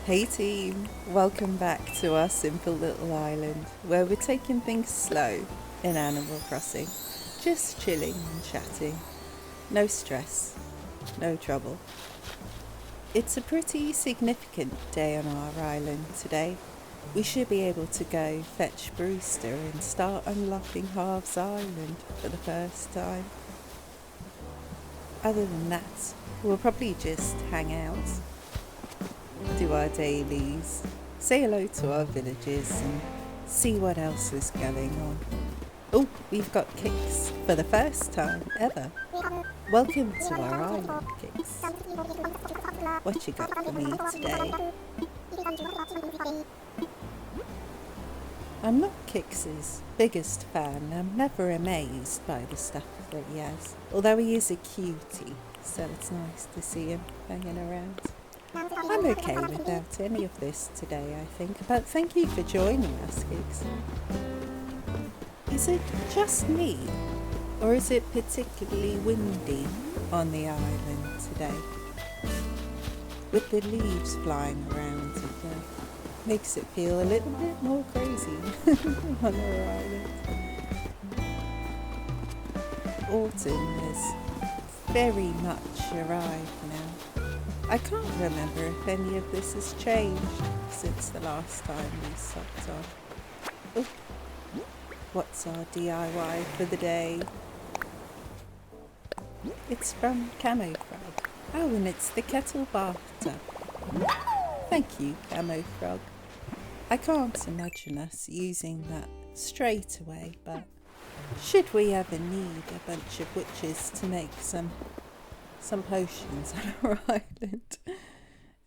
Hey team, welcome back to our simple little island where we're taking things slow in Animal Crossing. Just chilling and chatting. No stress, no trouble. It's a pretty significant day on our island today. We should be able to go fetch Brewster and start unlocking Harv's island for the first time. Other than that, we'll probably just hang out, do our dailies, say hello to our villagers and see what else is going on. Oh, we've got Kicks for the first time ever. Welcome to our island, Kicks. What you got for me today? I'm not Kix's biggest fan. I'm never amazed by the stuff that he has. Although he is a cutie, so it's nice to see him hanging around. I'm okay without any of this today, I think, but thank you for joining us, Gigs. Is it just me, or is it particularly windy on the island today? With the leaves flying around, it makes it feel a little bit more crazy on our island. Autumn has very much arrived now. I can't remember if any of this has changed since the last time we sucked on. Oh, what's our DIY for the day? It's from Camo Frog. Oh, and it's the kettle bathtub. Thank you, Camo Frog. I can't imagine us using that straight away, but should we ever need a bunch of witches to make some potions on our island,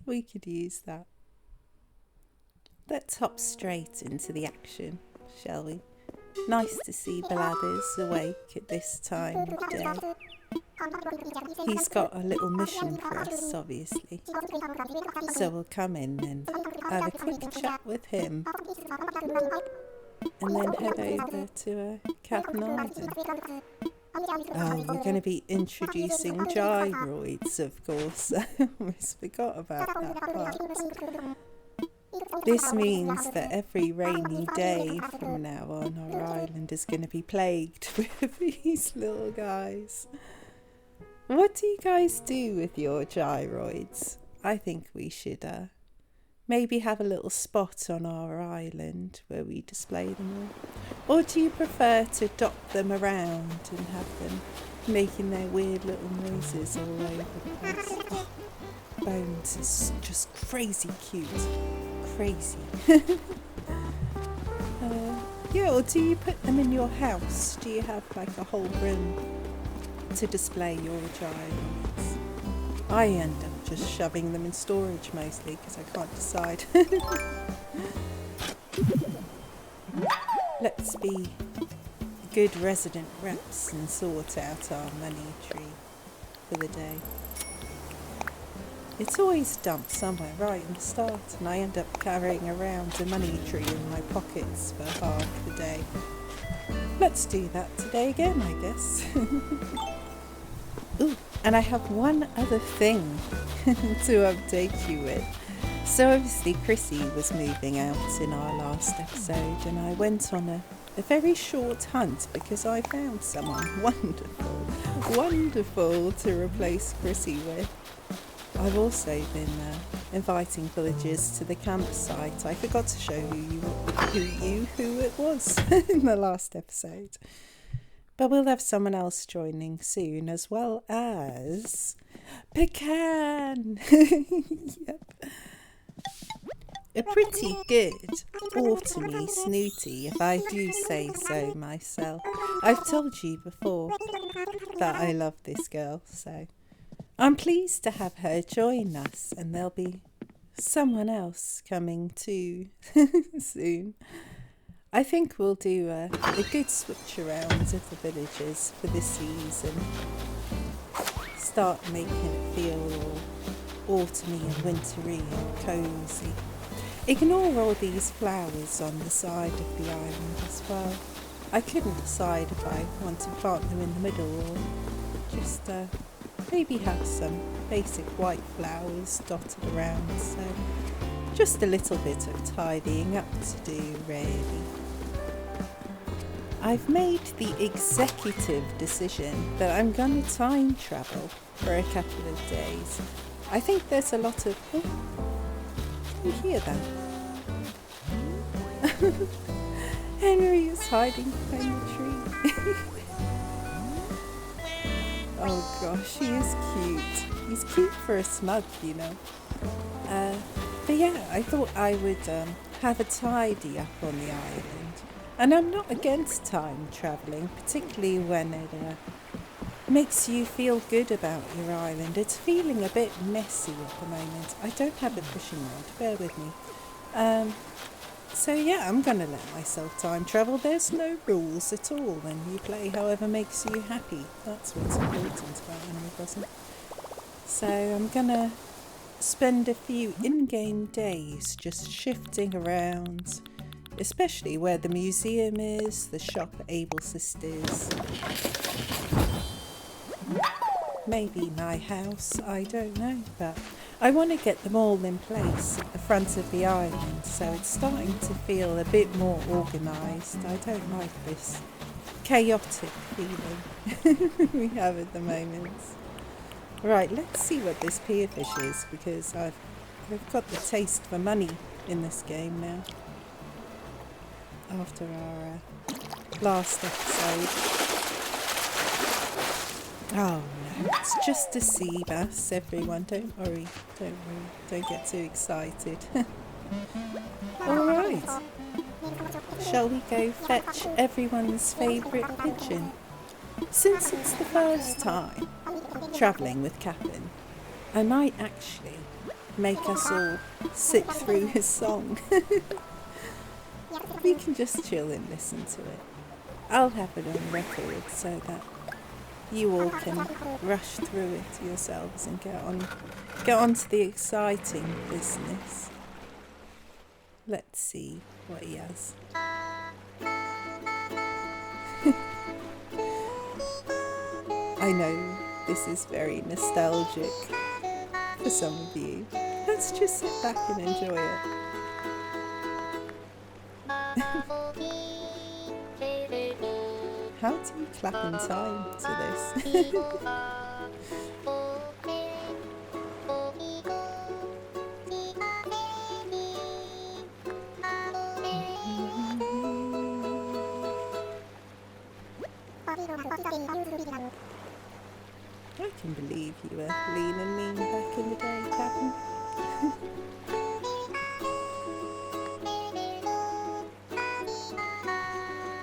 we could use that. Let's hop straight into the action, shall we? Nice to see Bladders awake at this time of day. He's got a little mission for us, obviously. So we'll come in and have a quick chat with him. And then head over to Captain Island. Oh, we're going to be introducing gyroids, of course. I almost forgot about that part. This means that every rainy day from now on, our island is going to be plagued with these little guys. What do you guys do with your gyroids? I think we should maybe have a little spot on our island where we display them all. Or do you prefer to dot them around and have them making their weird little noises all over the place? Oh, Bones is just crazy cute. Crazy. Yeah, or do you put them in your house? Do you have like a whole room to display your gyroids? I end up just shoving them in storage mostly because I can't decide. Let's be good resident reps and sort out our money tree for the day. It's always dumped somewhere right in the start, and I end up carrying around a money tree in my pockets for half the day. Let's do that today again, I guess. Ooh, and I have one other thing to update you with. So obviously Chrissy was moving out in our last episode, and I went on a very short hunt because I found someone wonderful to replace Chrissy with. I've also been inviting villagers to the campsite. I forgot to show who it was in the last episode. But we'll have someone else joining soon, as well as Pecan. Yep. A pretty good autumny snooty, if I do say so myself. I've told you before that I love this girl, so I'm pleased to have her join us, and there'll be someone else coming too soon. I think we'll do a good switch around of the villagers for this season. Start making it feel all autumny and wintry and cosy. Ignore all these flowers on the side of the island as well. I couldn't decide if I want to plant them in the middle or just maybe have some basic white flowers dotted around. So Just a little bit of tidying up to do, really. I've made the executive decision that I'm going to time travel for a couple of days. I think there's a lot of... Oh, can you hear that? Henry is hiding behind the tree. Oh gosh, he is cute. He's cute for a smug, you know. But yeah, I thought I would have a tidy up on the island. And I'm not against time travelling, particularly when it makes you feel good about your island. It's feeling a bit messy at the moment. I don't have a fishing rod, bear with me. So yeah, I'm going to let myself time travel. There's no rules at all, and you play however makes you happy. That's what's important about Animal Crossing. So I'm going to spend a few in-game days just shifting around, especially where the museum is, the shop at Able Sisters, maybe my house, I don't know, but I want to get them all in place at the front of the island, so it's starting to feel a bit more organised. I don't like this chaotic feeling we have at the moment. Right, let's see what this pierfish is, because I've got the taste for money in this game now. After our last episode. Oh no, it's just a sea bass, everyone. Don't worry, don't get too excited. Alright, shall we go fetch everyone's favourite pigeon? Since it's the first time travelling with Captain, I might actually make us all sit through his song. We can just chill and listen to it. I'll have it on record so that you all can rush through it yourselves and get on to the exciting business. Let's see what he has. I know this is very nostalgic for some of you. Let's just sit back and enjoy it. How do you clap in time to this? I can believe you were lean and mean back in the day, Captain.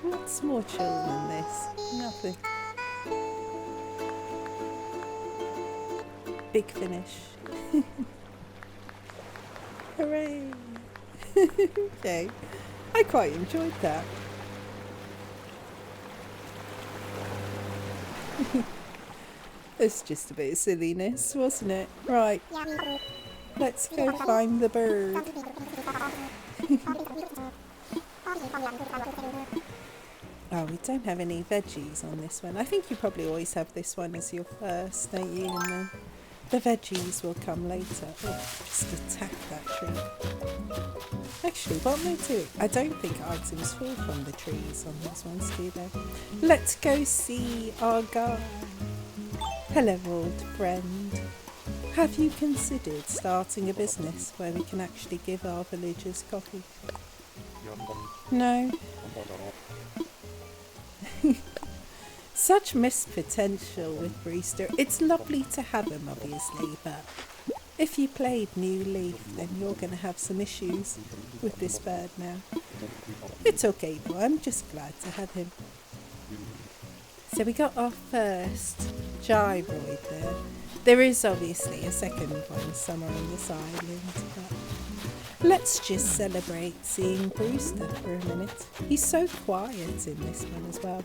What's more chill than this? Nothing. Big finish. Hooray! Okay, I quite enjoyed that. It's just a bit of silliness, wasn't it? Right, let's go find the bird. Oh, we don't have any veggies on this one. I think you probably always have this one as your first, don't you? And then the veggies will come later. Oh, just attack that tree. Actually, what am I doing? I don't think items fall from the trees on these ones, do they? Let's go see our guide. Hello, old friend. Have you considered starting a business where we can actually give our villagers coffee? No? Such missed potential with Brewster. It's lovely to have him, obviously, but if you played New Leaf, then you're going to have some issues with this bird now. It's okay though, I'm just glad to have him. So we got our first gyroid there. There is obviously a second one somewhere on this island, but let's just celebrate seeing Brewster for a minute. He's so quiet in this one as well.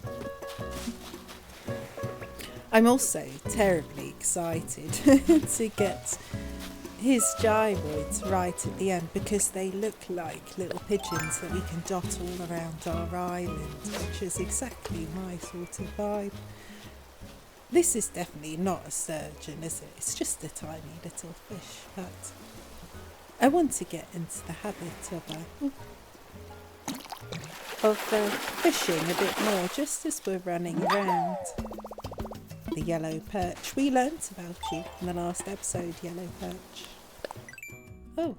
I'm also terribly excited to get his gyroids right at the end, because they look like little pigeons that we can dot all around our island, which is exactly my sort of vibe. This is definitely not a sturgeon, is it? It's just a tiny little fish, but I want to get into the habit of fishing a bit more, just as we're running around. The yellow perch. We learnt about you in the last episode, yellow perch. Oh,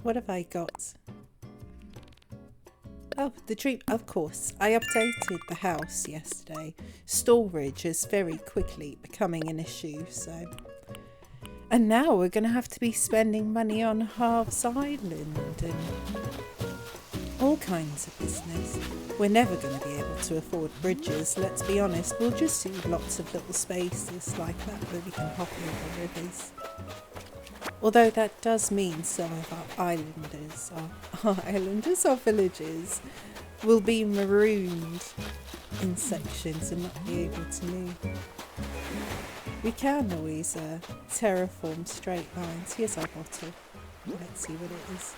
what have I got? Oh, the dream. Of course, I updated the house yesterday. Storage is very quickly becoming an issue, so... And now we're going to have to be spending money on Harv's Island and all kinds of business. We're never going to be able to afford bridges, let's be honest. We'll just do lots of little spaces like that where we can hop over rivers. Although that does mean some of our our villagers, will be marooned in sections and not be able to move. We can always terraform straight lines. Here's our bottle. Let's see what it is.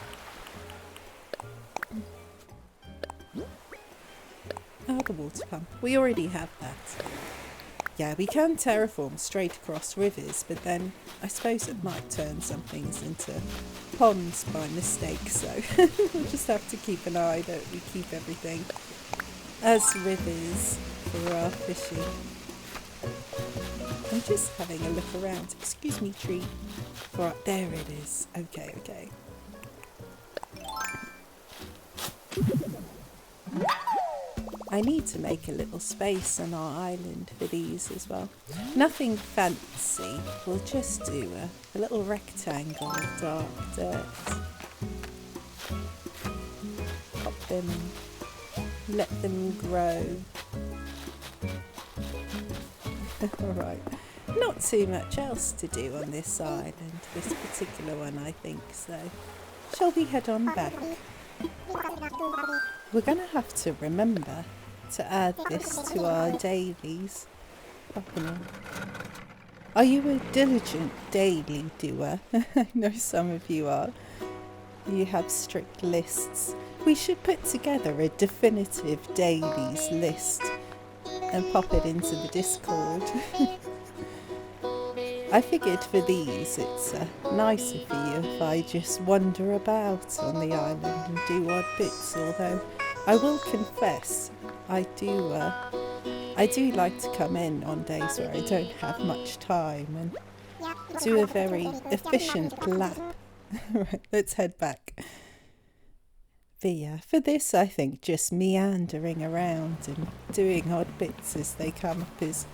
Oh, the water pump. We already have that. Yeah, we can terraform straight across rivers, but then I suppose it might turn some things into ponds by mistake, so we'll just have to keep an eye that we keep everything as rivers for our fishing. I'm just having a look around. Excuse me, tree. Right, there it is. Okay, okay. I need to make a little space on our island for these as well. Nothing fancy. We'll just do a little rectangle of dark dirt. Pop them and let them grow. Alright. Not too much else to do on this island, this particular one I think, so shall we head on back? We're going to have to remember to add this to our dailies. Are you a diligent daily doer? I know some of you are. You have strict lists. We should put together a definitive dailies list and pop it into the Discord. I figured for these it's nicer for you if I just wander about on the island and do odd bits, although I will confess I do like to come in on days where I don't have much time and do a very efficient lap. Right, let's head back. But yeah, for this I think just meandering around and doing odd bits as they come up is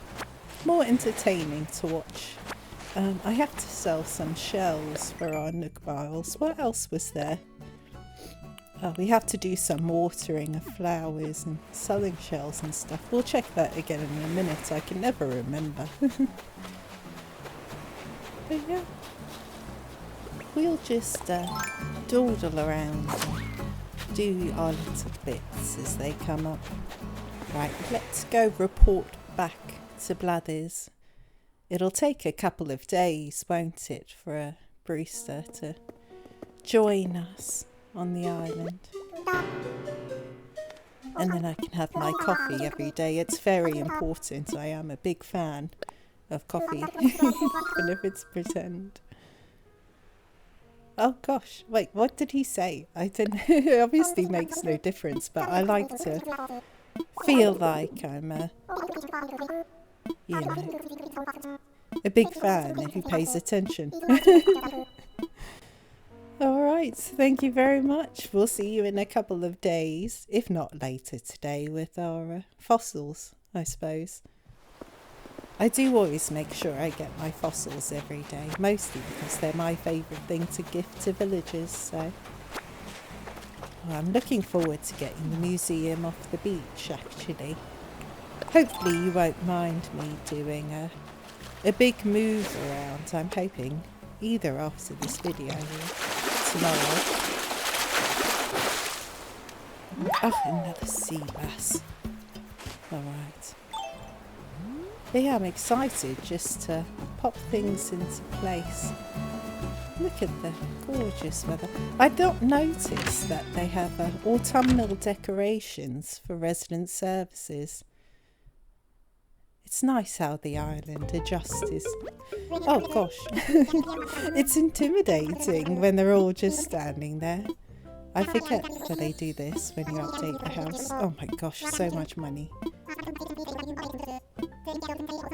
more entertaining to watch. I have to sell some shells for our nook vials. What else was there? Oh, we have to do some watering of flowers and selling shells and stuff. We'll check that again in a minute. I can never remember. But yeah, we'll just dawdle around and do our little bits as they come up. Right, let's go report back to Blathers. It'll take a couple of days, won't it, for Brewster to join us on the island. And then I can have my coffee every day. It's very important. I am a big fan of coffee, even if it's pretend. Oh gosh, wait, what did he say? I didn't. It obviously makes no difference, but I like to feel like I'm you know, a big fan who pays attention. Alright, thank you very much. We'll see you in a couple of days, if not later today, with our fossils, I suppose. I do always make sure I get my fossils every day, mostly because they're my favourite thing to gift to villagers, so... Well, I'm looking forward to getting the museum off the beach, actually. Hopefully you won't mind me doing a big move around. I'm hoping either after this video or tomorrow. Oh, another sea bass. Alright. But yeah, I'm excited just to pop things into place. Look at the gorgeous weather. I don't notice that they have autumnal decorations for resident services. It's nice how the island adjusts. Oh gosh, it's intimidating when they're all just standing there. I forget that they do this when you update the house. Oh my gosh, so much money.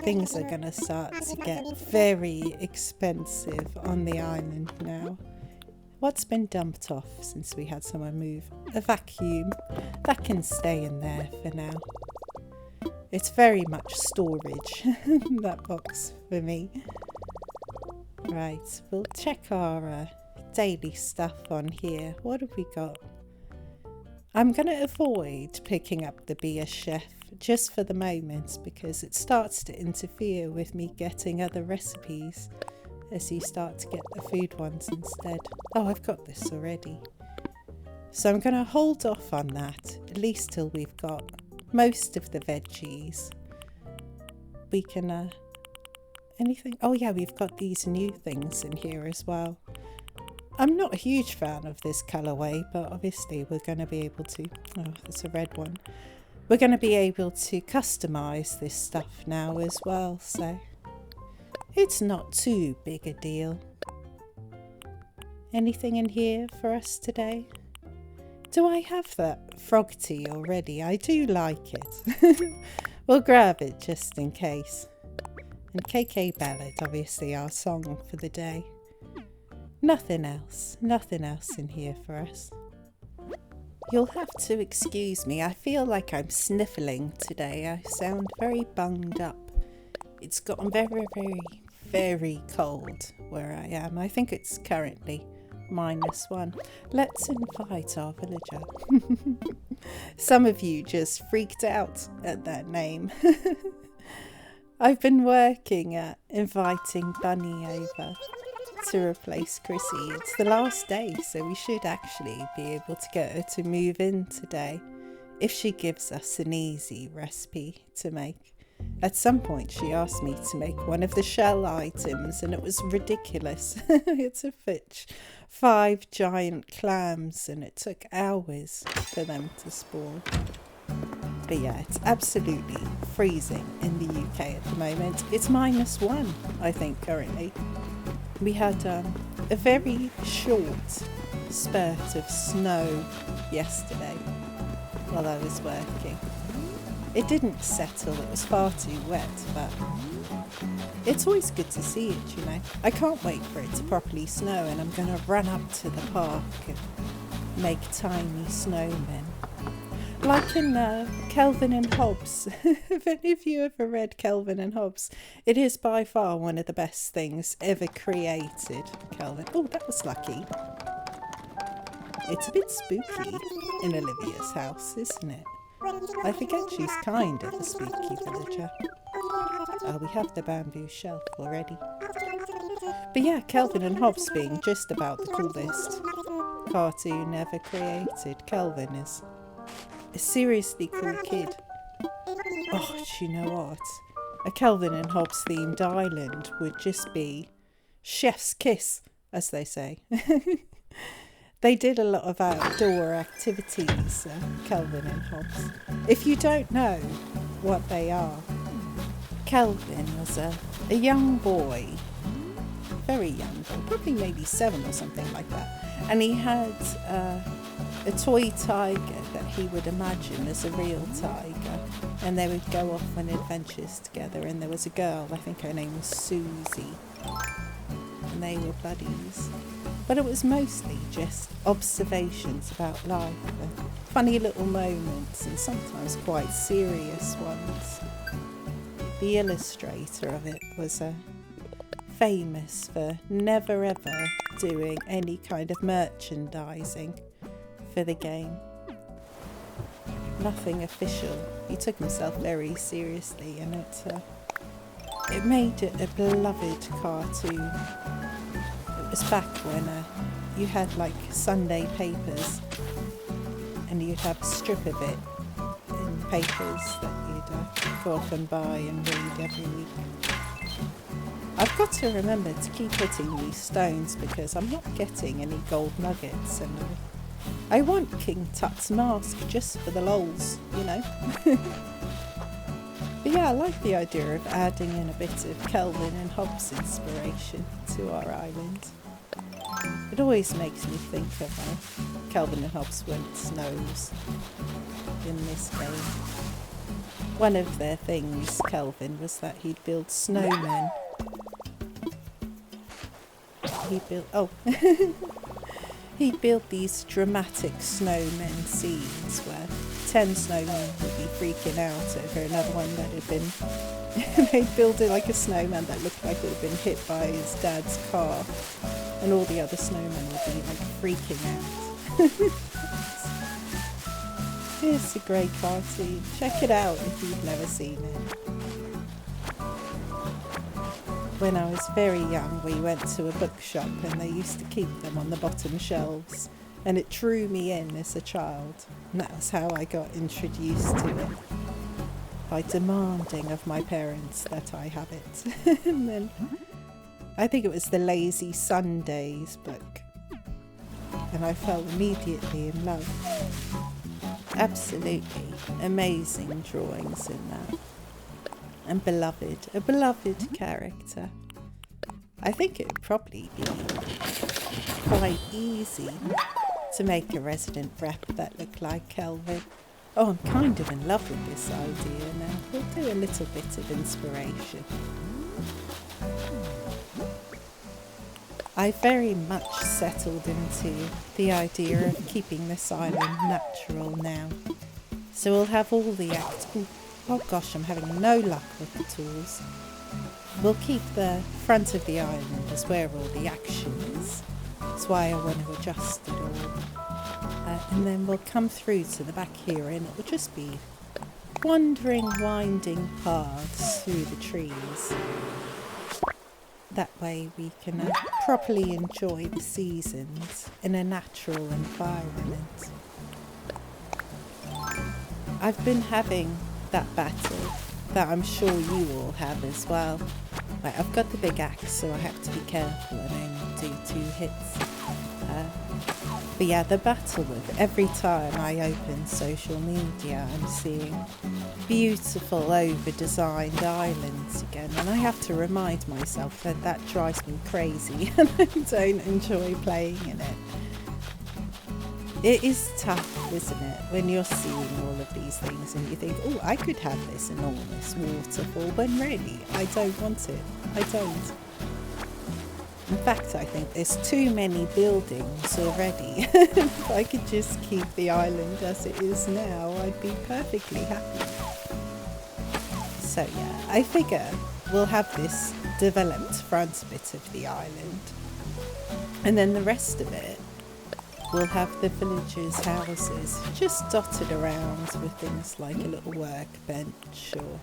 Things are gonna start to get very expensive on the island now. What's been dumped off since we had someone move? A vacuum. That can stay in there for now. It's very much storage, that box for me. Right, we'll check our daily stuff on here. What have we got? I'm going to avoid picking up the Be a Chef just for the moment because it starts to interfere with me getting other recipes as you start to get the food ones instead. Oh, I've got this already. So I'm going to hold off on that, at least till we've got most of the veggies. We can, anything? Oh yeah, we've got these new things in here as well. I'm not a huge fan of this colourway, but obviously we're going to be able to, oh, it's a red one. We're going to be able to customise this stuff now as well, so it's not too big a deal. Anything in here for us today? Do I have that frog tea already? I do like it. We'll grab it just in case. And KK Ballad, obviously our song for the day. Nothing else in here for us. You'll have to excuse me, I feel like I'm sniffling today. I sound very bunged up. It's gotten very, very, very cold where I am. I think it's currently -1. Let's invite our villager. Some of you just freaked out at that name. I've been working at inviting Bunny over to replace Chrissy. It's the last day, so we should actually be able to get her to move in today if she gives us an easy recipe to make. At some point she asked me to make one of the shell items and it was ridiculous. It's a fetch 5 giant clams and it took hours for them to spawn. But yeah, it's absolutely freezing in the UK at the moment. It's -1, I think, currently. We had a very short spurt of snow yesterday while I was working. It didn't settle, it was far too wet, but it's always good to see it, you know. I can't wait for it to properly snow and I'm going to run up to the park and make tiny snowmen. Like in Kelvin and Hobbes. If any of you ever read Kelvin and Hobbes, it is by far one of the best things ever created, Kelvin. Oh, that was lucky. It's a bit spooky in Olivia's house, isn't it? I forget she's kind of a spooky villager. Oh, we have the bamboo shelf already. But yeah, Kelvin and Hobbes being just about the coolest cartoon ever created. Kelvin is a seriously cool kid. Oh, do you know what? A Kelvin and Hobbes themed island would just be chef's kiss, as they say. They did a lot of outdoor activities, Kelvin and Hobbes. If you don't know what they are, Kelvin was a young boy, very young boy, probably maybe 7 or something like that. And he had a toy tiger that he would imagine as a real tiger. And they would go off on adventures together. And there was a girl, I think her name was Susie. And they were buddies. But it was mostly just observations about life, and funny little moments and sometimes quite serious ones. The illustrator of it was famous for never ever doing any kind of merchandising for the game. Nothing official. He took himself very seriously and it made it a beloved cartoon. It was back when you had like Sunday papers and you'd have a strip of it in papers that you'd go off and buy and read every week. I've got to remember to keep hitting these stones because I'm not getting any gold nuggets and I want King Tut's mask just for the lols, you know. But yeah, I like the idea of adding in a bit of Kelvin and Hobbes inspiration to our island. It always makes me think of Kelvin and Hobbes went snows in this game. One of their things, Kelvin, was that he'd build snowmen. He'd build these dramatic snowmen scenes where 10 snowmen would be freaking out over another one that had been... They'd build it like a snowman that looked like it had been hit by his dad's car, and all the other snowmen would be like freaking out. It's a great cartoon. Check it out if you've never seen it. When I was very young, we went to a bookshop and they used to keep them on the bottom shelves, and it drew me in as a child, and that was how I got introduced to it, by demanding of my parents that I have it. And then I think it was the Lazy Sundays book, and I fell immediately in love. Absolutely amazing drawings in that. And a beloved character. I think it would probably be quite easy to make a resident rep that looked like Kelvin. Oh, I'm kind of in love with this idea now. We'll do a little bit of inspiration. I very much settled into the idea of keeping this island natural now. So we'll have all the oh gosh, I'm having no luck with the tools. We'll keep the front of the island as where all the action is. That's why I want to adjust it all. And then we'll come through to the back here and it will just be wandering, winding paths through the trees. That way we can properly enjoy the seasons in a natural environment. I've been having that battle that I'm sure you all have as well. Like, I've got the big axe, so I have to be careful and only do 2 hits. But yeah, the battle of every time I open social media, I'm seeing beautiful, over-designed islands again, and I have to remind myself that that drives me crazy and I don't enjoy playing in it. It is tough, isn't it, when you're seeing all of these things and you think, oh, I could have this enormous waterfall, when really, I don't want it. I don't. In fact, I think there's too many buildings already. If I could just keep the island as it is now, I'd be perfectly happy. So yeah, I figure we'll have this developed front bit of the island. And then the rest of it, we'll have the villagers' houses just dotted around with things like a little workbench or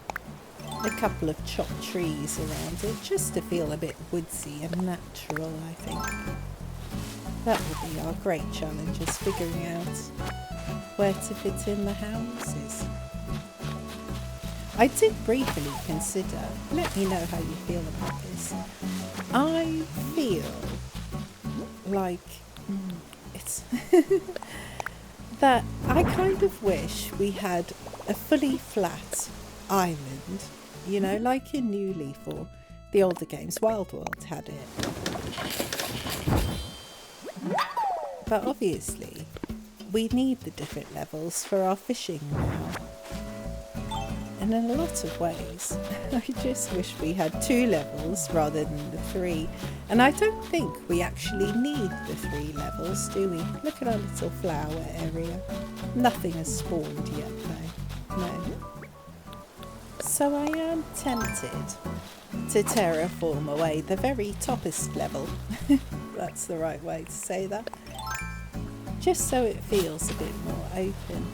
a couple of chopped trees around it, just to feel a bit woodsy and natural, I think. That will be our great challenge, is figuring out where to fit in the houses. I did briefly consider, let me know how you feel about this. I feel like it's that I kind of wish we had a fully flat island, you know, like in New Leaf or the older games. Wild World had it. But obviously, we need the different levels for our fishing now. And in a lot of ways, I just wish we had 2 levels rather than the 3. And I don't think we actually need the 3 levels, do we? Look at our little flower area. Nothing has spawned yet, though. No. So I am tempted to terraform away the very toppest level. That's the right way to say that. Just so it feels a bit more open.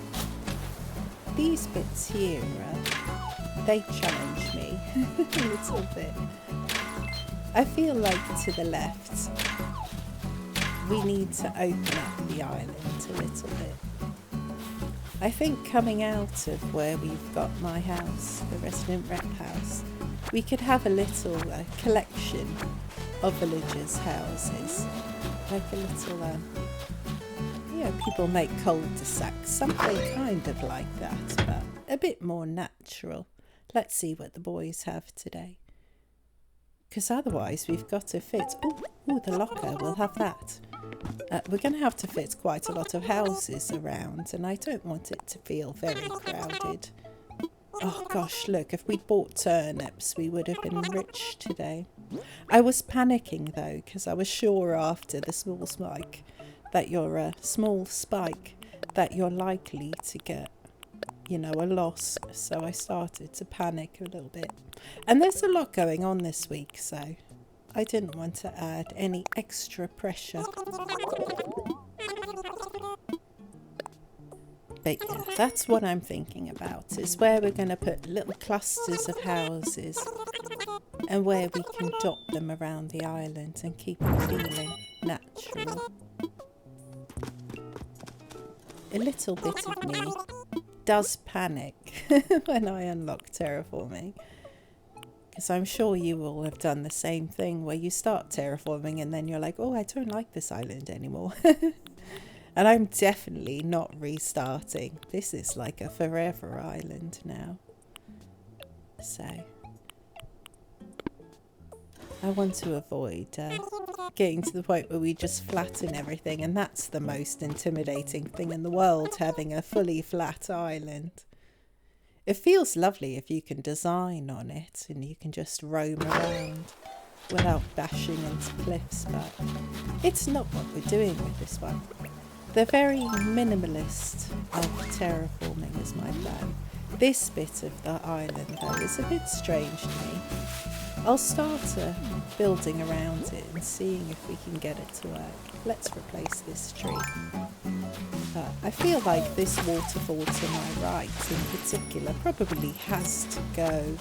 These bits here, they challenge me a little bit. I feel like to the left, we need to open up the island a little bit. I think coming out of where we've got my house, the resident rep house, we could have a little collection of villagers' houses. Like a little, people make cul-de-sacs, something kind of like that, but a bit more natural. Let's see what the boys have today. Because otherwise we've got to fit... Oh, the locker, we'll have that. We're going to have to fit quite a lot of houses around, and I don't want it to feel very crowded. Oh gosh, look, if we'd bought turnips, we would have been rich today. I was panicking though, because I was sure after the small spike that you're likely to get, you know, a loss. So I started to panic a little bit. And there's a lot going on this week, so I didn't want to add any extra pressure. But yeah, that's what I'm thinking about, is where we're going to put little clusters of houses and where we can dot them around the island and keep it feeling natural. A little bit of me does panic when I unlock terraforming, because I'm sure you all have done the same thing where you start terraforming and then you're like, oh, I don't like this island anymore. And I'm definitely not restarting. This is like a forever island now. So I want to avoid getting to the point where we just flatten everything, and that's the most intimidating thing in the world, having a fully flat island. It feels lovely if you can design on it and you can just roam around without bashing into cliffs, but it's not what we're doing with this one. The very minimalist of terraforming is my plan. This bit of the island though is a bit strange to me. I'll start building around it and seeing if we can get it to work. Let's replace this tree. I feel like this waterfall to my right in particular probably has to go.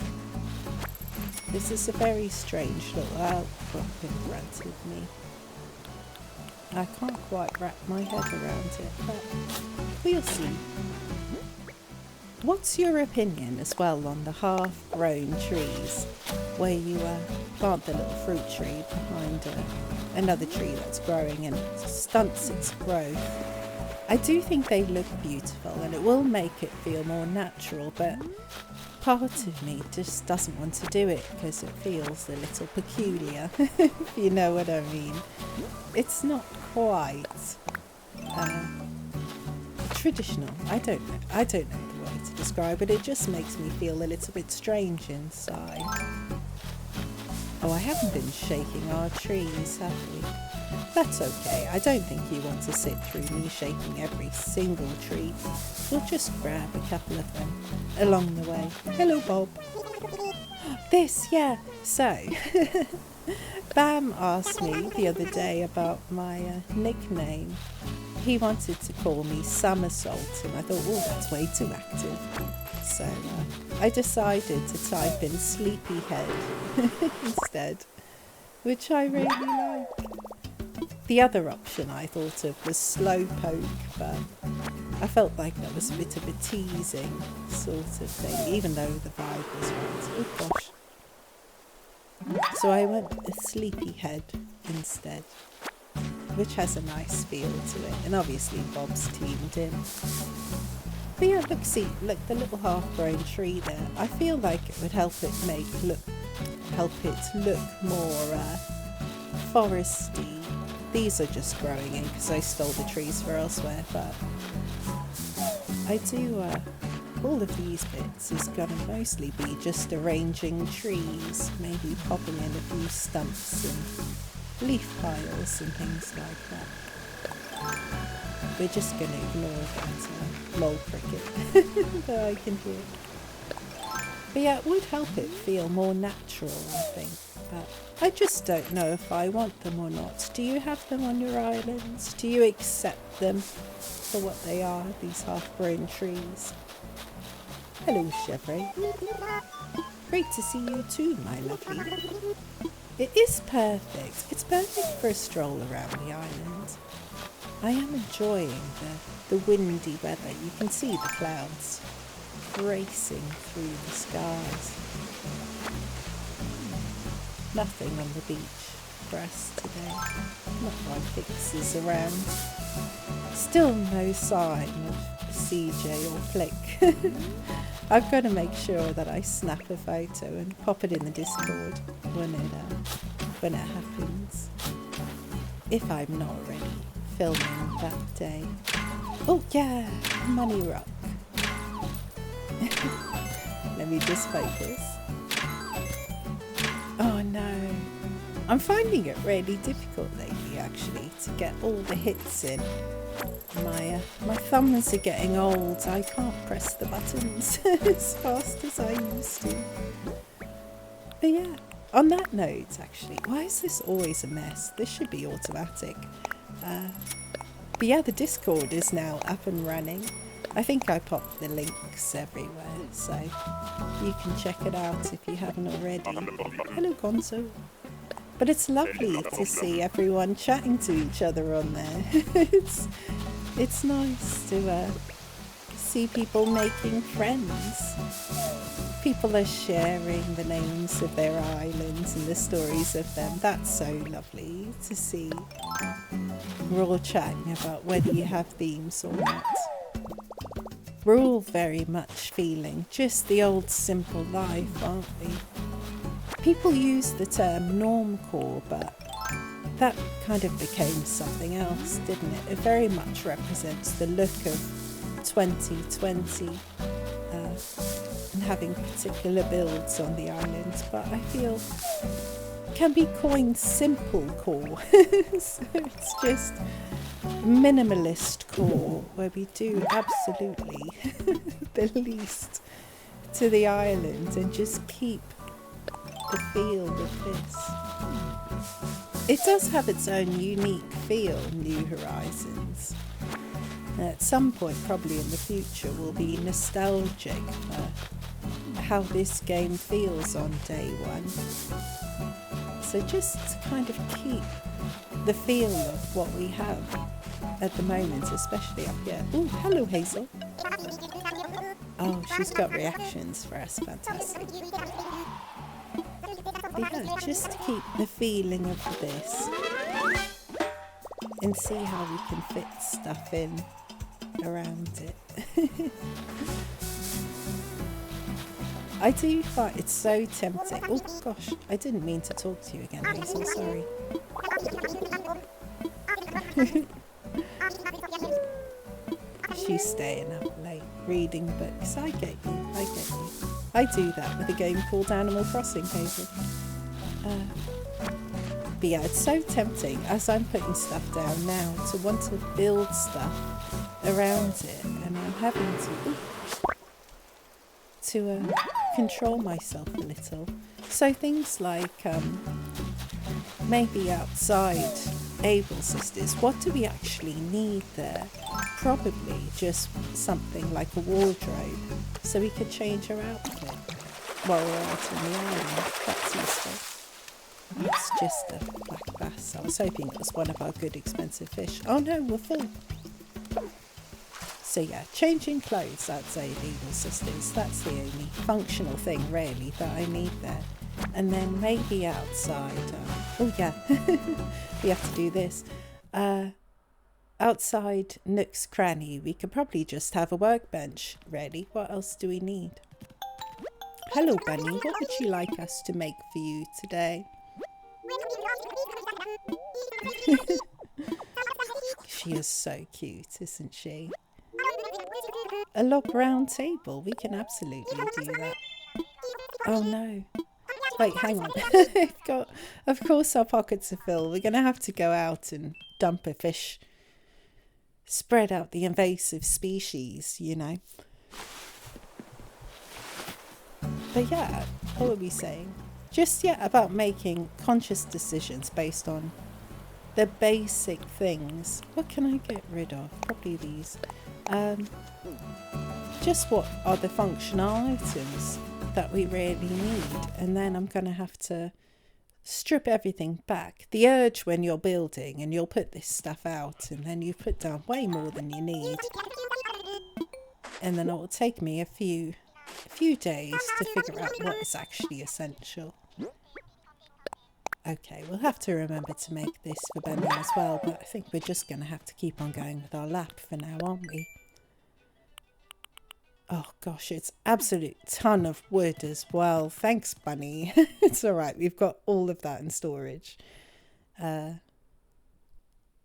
This is a very strange little outcrop in front of me. I can't quite wrap my head around it, but we'll see. What's your opinion as well on the half-grown trees where you plant the little fruit tree behind another tree that's growing and it stunts its growth? I do think they look beautiful and it will make it feel more natural, but part of me just doesn't want to do it because it feels a little peculiar, if you know what I mean. It's not quite traditional. I don't know the way to describe it. It just makes me feel a little bit strange inside. Oh, I haven't been shaking our trees, have we? That's okay. I don't think you want to sit through me shaking every single tree. We'll just grab a couple of them along the way. Hello, Bob. This, yeah. So, Bam asked me the other day about my nickname. He wanted to call me Somersault, and I thought, oh, that's way too active. So I decided to type in Sleepyhead instead, which I really like. The other option I thought of was Slowpoke, but I felt like that was a bit of a teasing sort of thing, even though the vibe was right. Oh gosh. So I went with Sleepyhead instead, which has a nice feel to it, and obviously Bob's teamed in. But yeah, look, the little half-grown tree there. I feel like it would help it look more foresty. These are just growing in because I stole the trees for elsewhere, but I do, all of these bits is going to mostly be just arranging trees, maybe popping in a few stumps and leaf piles and things like that. We're just going to ignore that lol cricket that I can hear. But yeah, it would help it feel more natural, I think. But I just don't know if I want them or not. Do you have them on your islands? Do you accept them for what they are, these half-grown trees? Hello, Chevre. Great to see you too, my lovely. It is perfect. It's perfect for a stroll around the island. I am enjoying the windy weather. You can see the clouds racing through the skies. Nothing on the beach for us today. Not my fixes around. Still no sign of CJ or Flick. I've got to make sure that I snap a photo and pop it in the Discord when it happens. If I'm not already filming that day. Oh yeah, money rock. Let me just focus. Oh no. I'm finding it really difficult lately actually to get all the hits in. My thumbs are getting old. I can't press the buttons as fast as I used to. But yeah, on that note actually, why is this always a mess? This should be automatic. But yeah, the Discord is now up and running. I think I popped the links everywhere, so you can check it out if you haven't already. Hello Gonzo. But it's lovely to see everyone chatting to each other on there. It's nice to see people making friends. People are sharing the names of their islands and the stories of them. That's so lovely to see. We're all chatting about whether you have themes or not. We're all very much feeling just the old simple life, aren't we? People use the term Normcore, but that kind of became something else, didn't it? It very much represents the look of 2020 and having particular builds on the islands, but I feel can be coined simple core. So it's just minimalist core where we do absolutely the least to the island and just keep the feel of this. It does have its own unique feel, New Horizons. At some point, probably in the future, we'll be nostalgic for how this game feels on day one. So just to kind of keep the feel of what we have at the moment, especially up here. Oh, hello Hazel. Oh, she's got reactions for us, fantastic. Yeah, just to keep the feeling of this and see how we can fit stuff in around it. I do find it's so tempting. Oh gosh, I didn't mean to talk to you again, Hazel, sorry. She's staying up late reading books. I get you, I get you. I do that with a game called Animal Crossing, Hazel. But yeah, it's so tempting as I'm putting stuff down now to want to build stuff around it, and I'm having to control myself a little. So things like maybe outside Able Sisters, what do we actually need there? Probably just something like a wardrobe so we could change our outfit while we're out on the island. That's useful. It's just a black bass. I was hoping it was one of our good expensive fish. Oh no, we're full. So yeah, changing clothes outside Able Sisters, that's the only functional thing really that I need there. And then maybe outside, oh yeah, we have to do this. Outside Nook's Cranny, we could probably just have a workbench, really. What else do we need? Hello Bunny, what would you like us to make for you today? She is so cute, isn't she? A log round table, we can absolutely do that. Oh no. Wait, hang on. Of course our pockets are full. We're going to have to go out and dump a fish. Spread out the invasive species, you know. But yeah, what were we saying? Just about making conscious decisions based on the basic things. What can I get rid of? Probably these. Just what are the functional items that we really need, and then I'm going to have to strip everything back. The urge when you're building and you'll put this stuff out and then you put down way more than you need, and then it will take me a few days to figure out what is actually essential. Okay, we'll have to remember to make this for Benny as well, but I think we're just going to have to keep on going with our lap for now, aren't we? Oh gosh, it's absolute ton of wood as well. Thanks, Bunny. It's all right. We've got all of that in storage.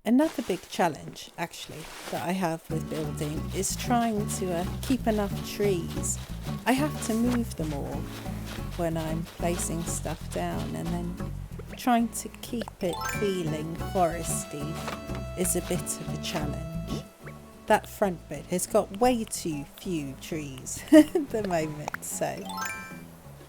Another big challenge, actually, that I have with building is trying to keep enough trees. I have to move them all when I'm placing stuff down, and then trying to keep it feeling foresty is a bit of a challenge. That front bit has got way too few trees at the moment, so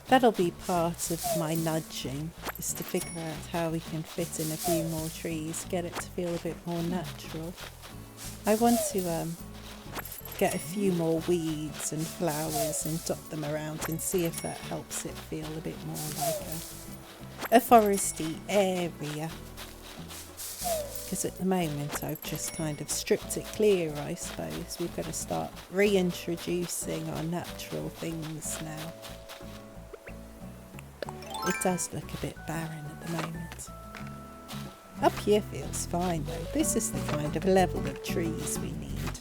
that'll be part of my nudging, is to figure out how we can fit in a few more trees, get it to feel a bit more natural. I want to get a few more weeds and flowers and dot them around and see if that helps it feel a bit more like a foresty area. Because at the moment I've just kind of stripped it clear, I suppose. We've got to start reintroducing our natural things now. It does look a bit barren at the moment. Up here feels fine though. This is the kind of level of trees we need.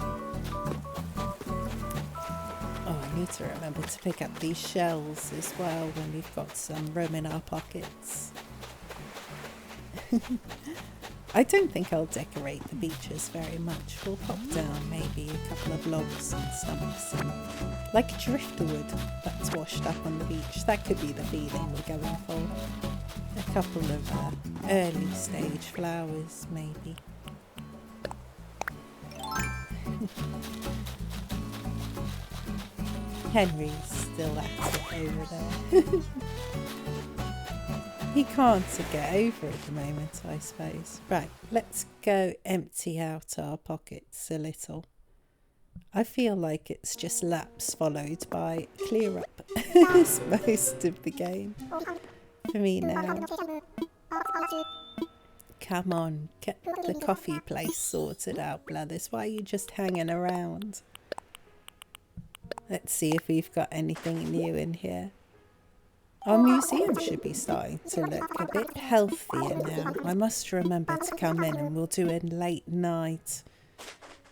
Oh, I need to remember to pick up these shells as well when we've got some room in our pockets. I don't think I'll decorate the beaches very much. We'll pop down maybe a couple of logs and stumps, and like driftwood that's washed up on the beach. That could be the feeling we're going for. A couple of early stage flowers maybe. Henry's still at it over there. He can't get over at the moment, I suppose. Right, let's go empty out our pockets a little. I feel like it's just laps followed by clear up most of the game for me now. Come on, get the coffee place sorted out, Blathers. Why are you just hanging around? Let's see if we've got anything new in here. Our museum should be starting to look a bit healthier now. I must remember to come in and we'll do a late night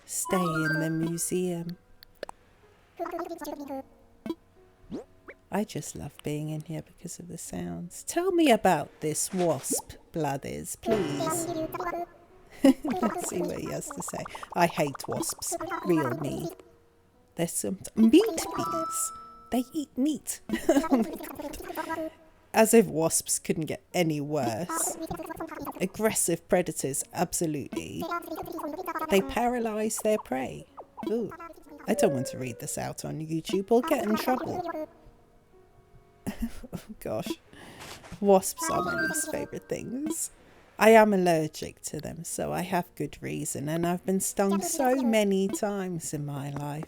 stay in the museum. I just love being in here because of the sounds. Tell me about this wasp, Blathers, please. Let's see what he has to say. I hate wasps, real me. There's some meat bees. They eat meat. Oh my God. As if wasps couldn't get any worse. Aggressive predators, absolutely. They paralyze their prey. Ooh, I don't want to read this out on YouTube. We'll get in trouble. Oh gosh. Wasps are my least favourite things. I am allergic to them, so I have good reason, and I've been stung so many times in my life.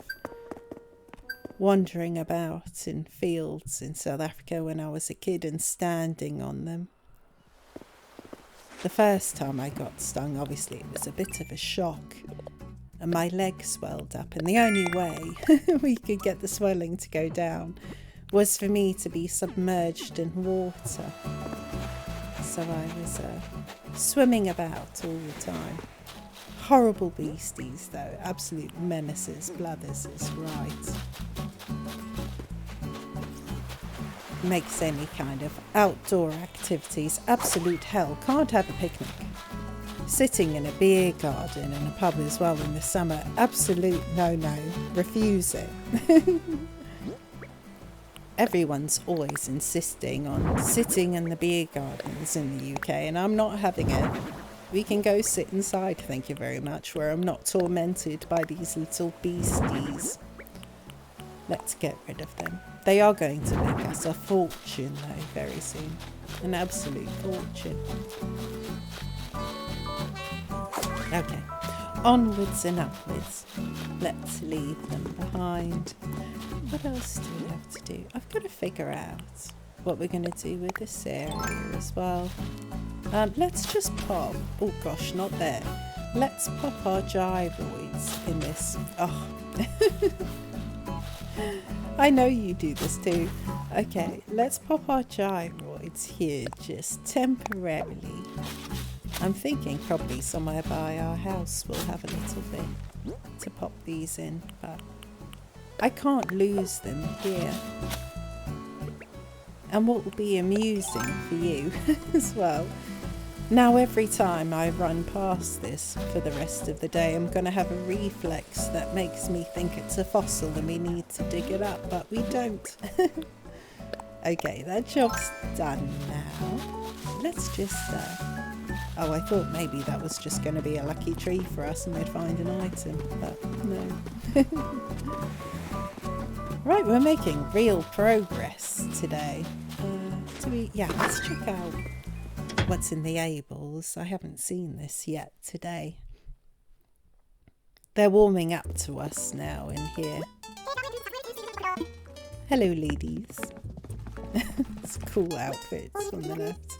Wandering about in fields in South Africa when I was a kid and standing on them. The first time I got stung, obviously it was a bit of a shock and my leg swelled up, and the only way we could get the swelling to go down was for me to be submerged in water. So I was swimming about all the time. Horrible beasties though, absolute menaces. Blathers is right. Makes any kind of outdoor activities absolute hell. Can't have a picnic. Sitting in a beer garden and a pub as well in the summer, absolute no-no. Refuse it. Everyone's always insisting on sitting in the beer gardens in the UK, and I'm not having it. We can go sit inside, thank you very much, where I'm not tormented by these little beasties. Let's get rid of them. They are going to make us a fortune though very soon. An absolute fortune. Okay, onwards and upwards. Let's leave them behind. What else do we have to do? I've got to figure out what we're going to do with this area as well. Let's just pop, oh gosh, not there. Let's pop our gyroids in this. Oh. I know you do this too. Okay, let's pop our gyroids here just temporarily. I'm thinking probably somewhere by our house we'll have a little bit to pop these in, but I can't lose them here. And what will be amusing for you as well, now every time I run past this for the rest of the day, I'm going to have a reflex that makes me think it's a fossil and we need to dig it up, but we don't. Okay, that job's done now. Let's just... oh, I thought maybe that was just going to be a lucky tree for us and we'd find an item, but no. Right, we're making real progress today. Yeah, let's check out what's in the Ables. I haven't seen this yet today. They're warming up to us now in here. Hello, ladies. It's cool outfits on the left.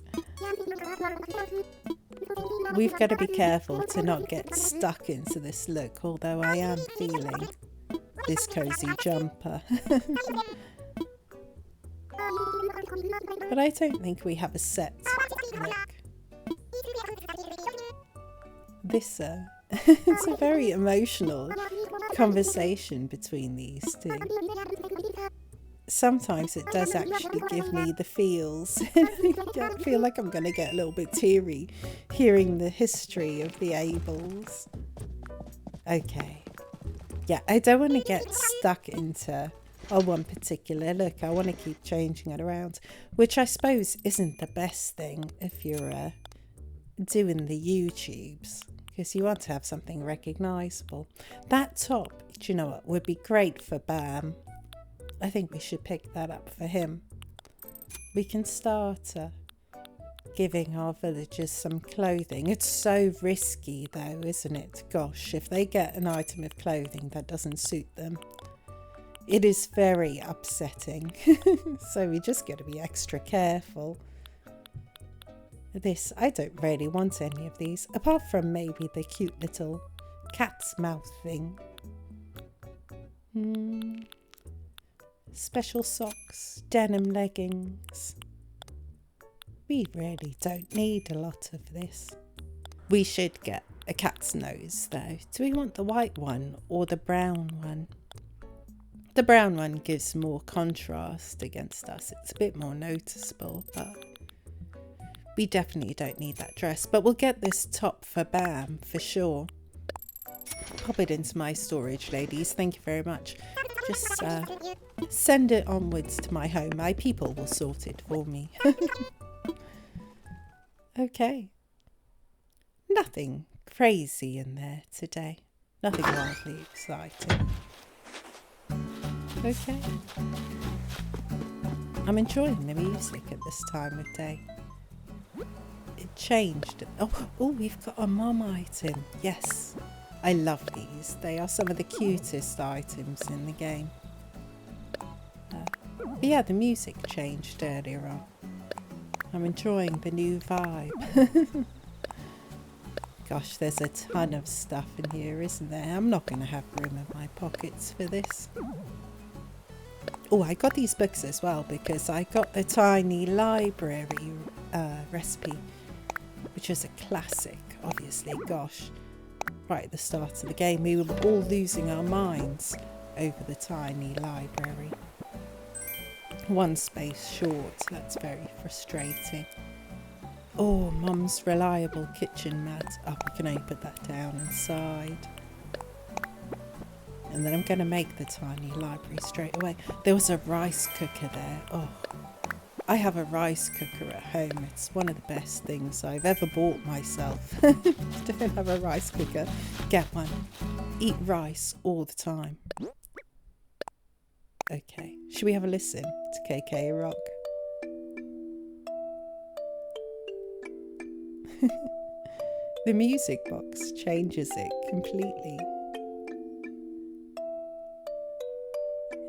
We've got to be careful to not get stuck into this look, although I am feeling this cozy jumper. But I don't think we have a set look. This, it's a very emotional conversation between these two. Sometimes it does actually give me the feels. I feel like I'm going to get a little bit teary hearing the history of the Ables. Okay. Yeah, I don't want to get stuck into one particular look. I want to keep changing it around, which I suppose isn't the best thing if you're doing the YouTubes, because you want to have something recognisable. That top, do you know what, would be great for Bam. I think we should pick that up for him. We can start giving our villagers some clothing. It's so risky though, isn't it? Gosh, if they get an item of clothing that doesn't suit them, it is very upsetting. So we just got to be extra careful. This, I don't really want any of these, apart from maybe the cute little cat's mouth thing. Special socks, denim leggings. We really don't need a lot of this. We should get a cat's nose though. Do we want the white one or the brown one? The brown one gives more contrast against us. It's a bit more noticeable, but we definitely don't need that dress. But we'll get this top for Bam for sure. Pop it into my storage, ladies. Thank you very much. Just send it onwards to my home. My people will sort it for me. Okay. Nothing crazy in there today. Nothing wildly exciting. Okay. I'm enjoying the music at this time of day. It changed. Oh, we've got a mom item. Yes. I love these. They are some of the cutest items in the game. But yeah, the music changed earlier on. I'm enjoying the new vibe. Gosh, there's a ton of stuff in here, isn't there? I'm not going to have room in my pockets for this. Oh, I got these books as well because I got the Tiny Library recipe, which is a classic, obviously. Gosh, right at the start of the game, we were all losing our minds over the Tiny Library. One space short, that's very frustrating. Oh, Mum's reliable kitchen mat. Oh, we can only put that down inside. And then I'm going to make the Tiny Library straight away. There was a rice cooker there. Oh, I have a rice cooker at home. It's one of the best things I've ever bought myself. Don't have a rice cooker, get one. Eat rice all the time. Okay, should we have a listen to KK Rock? The music box changes it completely.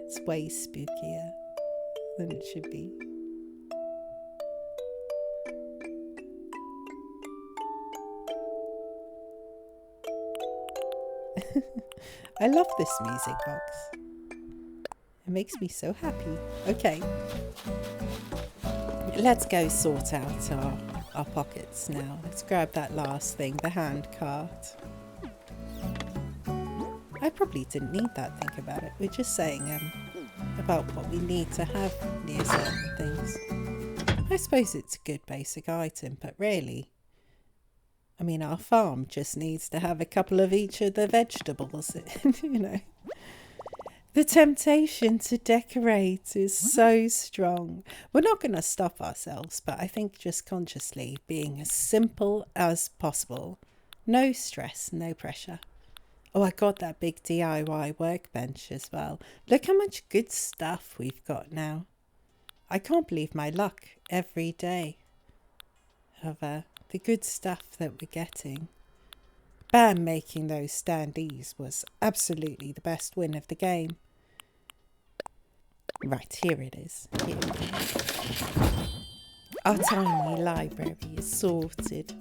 It's way spookier than it should be. I love this music box. It makes me so happy. Okay. Let's go sort out our pockets now. Let's grab that last thing, the hand cart. I probably didn't need that, think about it. We're just saying about what we need to have near certain things. I suppose it's a good basic item, but really, I mean, our farm just needs to have a couple of each of the vegetables, you know. The temptation to decorate is so strong. We're not going to stop ourselves, but I think just consciously being as simple as possible. No stress, no pressure. Oh, I got that big DIY workbench as well. Look how much good stuff we've got now. I can't believe my luck every day of the good stuff that we're getting. Bam, making those standees was absolutely the best win of the game. Right, here it is. Here it is. Our tiny library is sorted.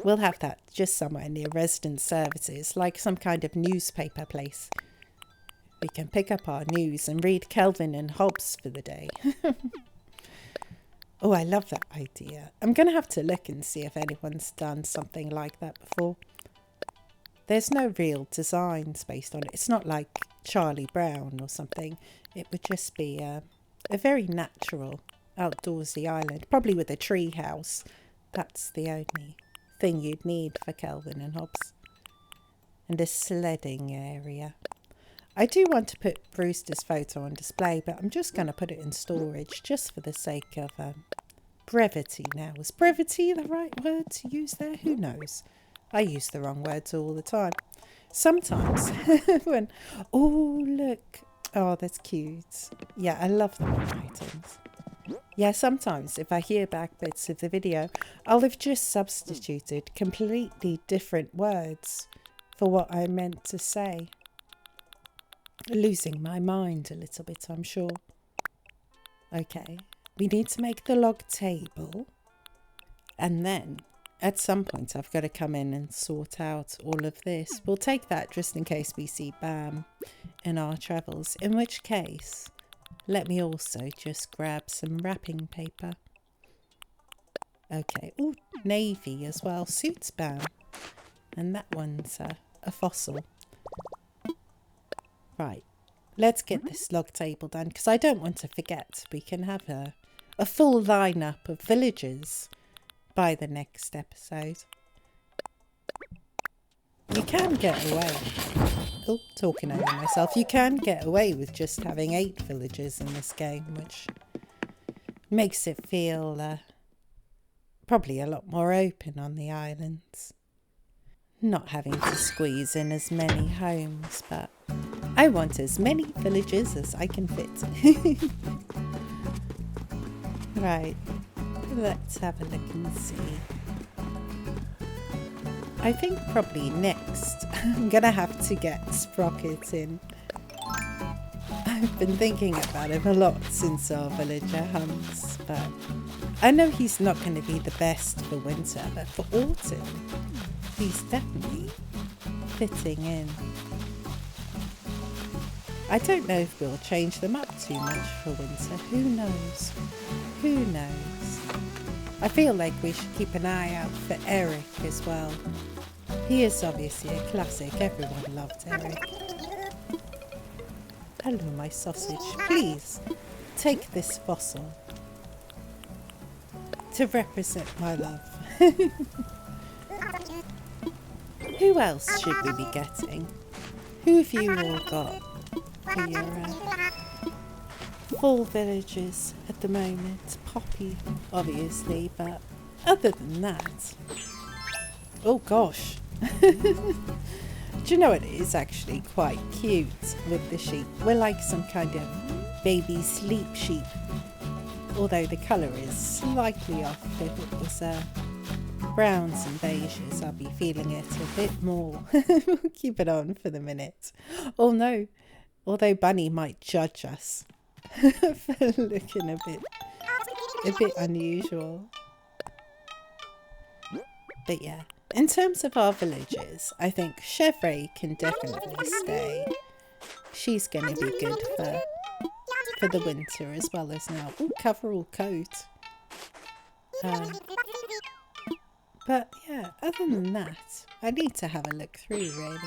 We'll have that just somewhere near resident services, like some kind of newspaper place. We can pick up our news and read Kelvin and Hobbes for the day. Oh, I love that idea. I'm going to have to look and see if anyone's done something like that before. There's no real designs based on it. It's not like Charlie Brown or something. It would just be a very natural outdoorsy island, probably with a tree house. That's the only thing you'd need for Kelvin and Hobbes. And a sledding area. I do want to put Brewster's photo on display, but I'm just going to put it in storage just for the sake of brevity now. Is brevity the right word to use there? Who knows? I use the wrong words all the time. Sometimes when... Oh, look. Oh, that's cute. Yeah, I love the one items. Yeah, sometimes if I hear back bits of the video, I'll have just substituted completely different words for what I meant to say. Losing my mind a little bit, I'm sure. Okay, we need to make the log table. And then, at some point, I've got to come in and sort out all of this. We'll take that just in case we see Bam in our travels. In which case, let me also just grab some wrapping paper. Okay, oh, navy as well. Suits Bam. And that one's a fossil. Right, let's get this log table done because I don't want to forget. We can have a full lineup of villagers by the next episode. You can get away. Oh, talking over myself. You can get away with just having 8 villagers in this game, which makes it feel probably a lot more open on the islands. Not having to squeeze in as many homes, but I want as many villages as I can fit. Right, let's have a look and see. I think probably next I'm gonna have to get Sprocket in. I've been thinking about him a lot since our villager hunts, but I know he's not going to be the best for winter, but for autumn he's definitely fitting in. I don't know if we'll change them up too much for winter. Who knows? Who knows? I feel like we should keep an eye out for Eric as well. He is obviously a classic. Everyone loved Eric. Hello, my sausage. Please, take this fossil to represent my love. Who else should we be getting? Who have you all got for your fall villagers at the moment? Poppy, obviously, but other than that... Oh gosh. Do you know what? It is actually quite cute with the sheep. We're like some kind of baby sleep sheep. Although the colour is slightly off. If it was browns and beiges, I'll be feeling it a bit more. We'll keep it on for the minute. Oh no. Although Bunny might judge us for looking a bit unusual. But yeah. In terms of our villagers, I think Chevre can definitely stay. She's going to be good for the winter as well as now. Ooh, coverall coat. But yeah, other than that, I need to have a look through really.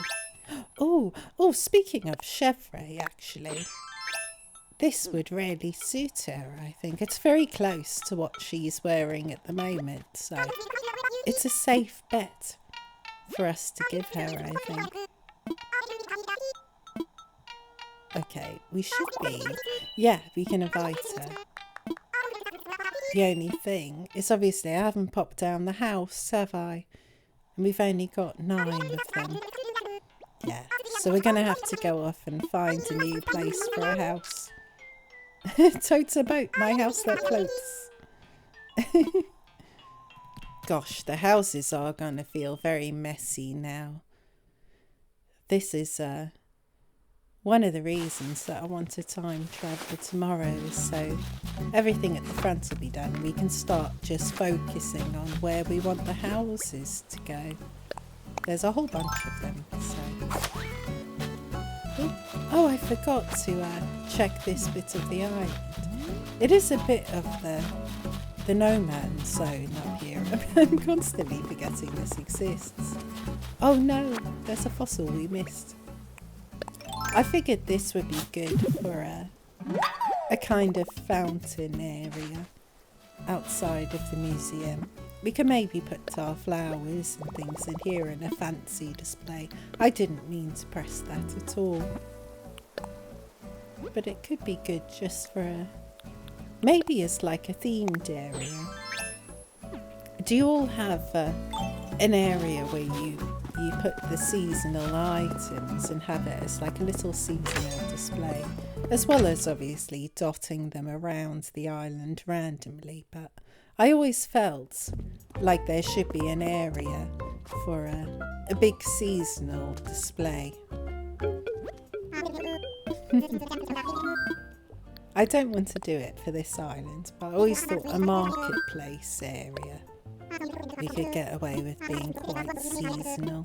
Oh, speaking of chevre, actually, this would really suit her, I think. It's very close to what she's wearing at the moment, so it's a safe bet for us to give her, I think. Okay, we should be. Yeah, we can invite her. The only thing is obviously I haven't popped down the house, have I? And we've only got 9 of them. Yeah, so we're going to have to go off and find a new place for a house. Totes a boat, my house that floats. Gosh, the houses are going to feel very messy now. This is one of the reasons that I want to time travel tomorrow, is so everything at the front will be done and we can start just focusing on where we want the houses to go. There's a whole bunch of them, so... Oh, I forgot to check this bit of the island. It is a bit of the no man's zone up here. I'm constantly forgetting this exists. Oh no, there's a fossil we missed. I figured this would be good for a kind of fountain area outside of the museum. We can maybe put our flowers and things in here in a fancy display. I didn't mean to press that at all. But it could be good just for maybe as like a themed area. Do you all have an area where you put the seasonal items and have it as like a little seasonal display, as well as obviously dotting them around the island randomly? But I always felt like there should be an area for a big seasonal display. I don't want to do it for this island, but I always thought a marketplace area we could get away with being quite seasonal,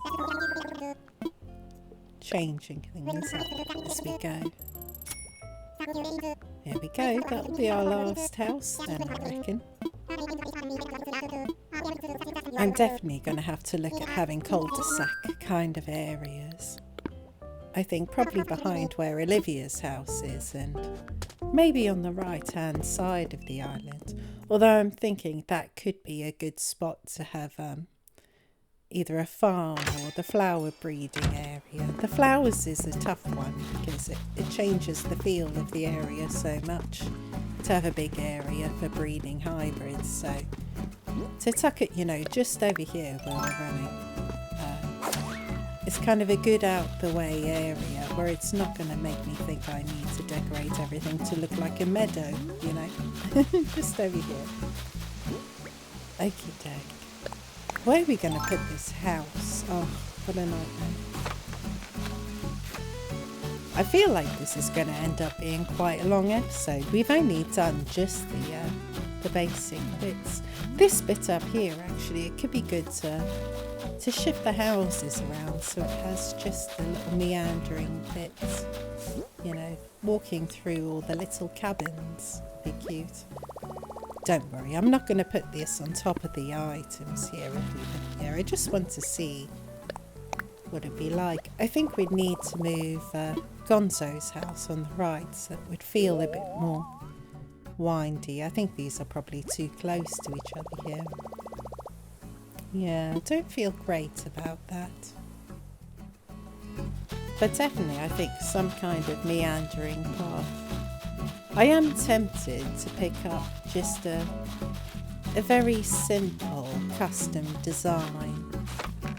changing things up as we go. There we go, that'll be our last house then, I reckon. I'm definitely going to have to look at having cul-de-sac kind of areas. I think probably behind where Olivia's house is, and maybe on the right hand side of the island. Although I'm thinking that could be a good spot to have either a farm or the flower breeding area. The flowers is a tough one because it changes the feel of the area so much to have a big area for breeding hybrids. So to tuck it, you know, just over here where we're running, it's kind of a good out the way area where it's not going to make me think I need to decorate everything to look like a meadow, you know. Just over here. Okie doke. Where are we going to put this house? Oh, what a nightmare. I feel like this is going to end up being quite a long episode. We've only done just the basic bits. This bit up here, actually, it could be good to shift the houses around so it has just the little meandering bits, you know, walking through all the little cabins. Be cute. Don't worry, I'm not going to put this on top of the items here if we look here. I just want to see what it'd be like. I think we'd need to move Gonzo's house on the right so it would feel a bit more windy. I think these are probably too close to each other here. Yeah, I don't feel great about that. But definitely I think some kind of meandering path. I am tempted to pick up just a very simple custom design.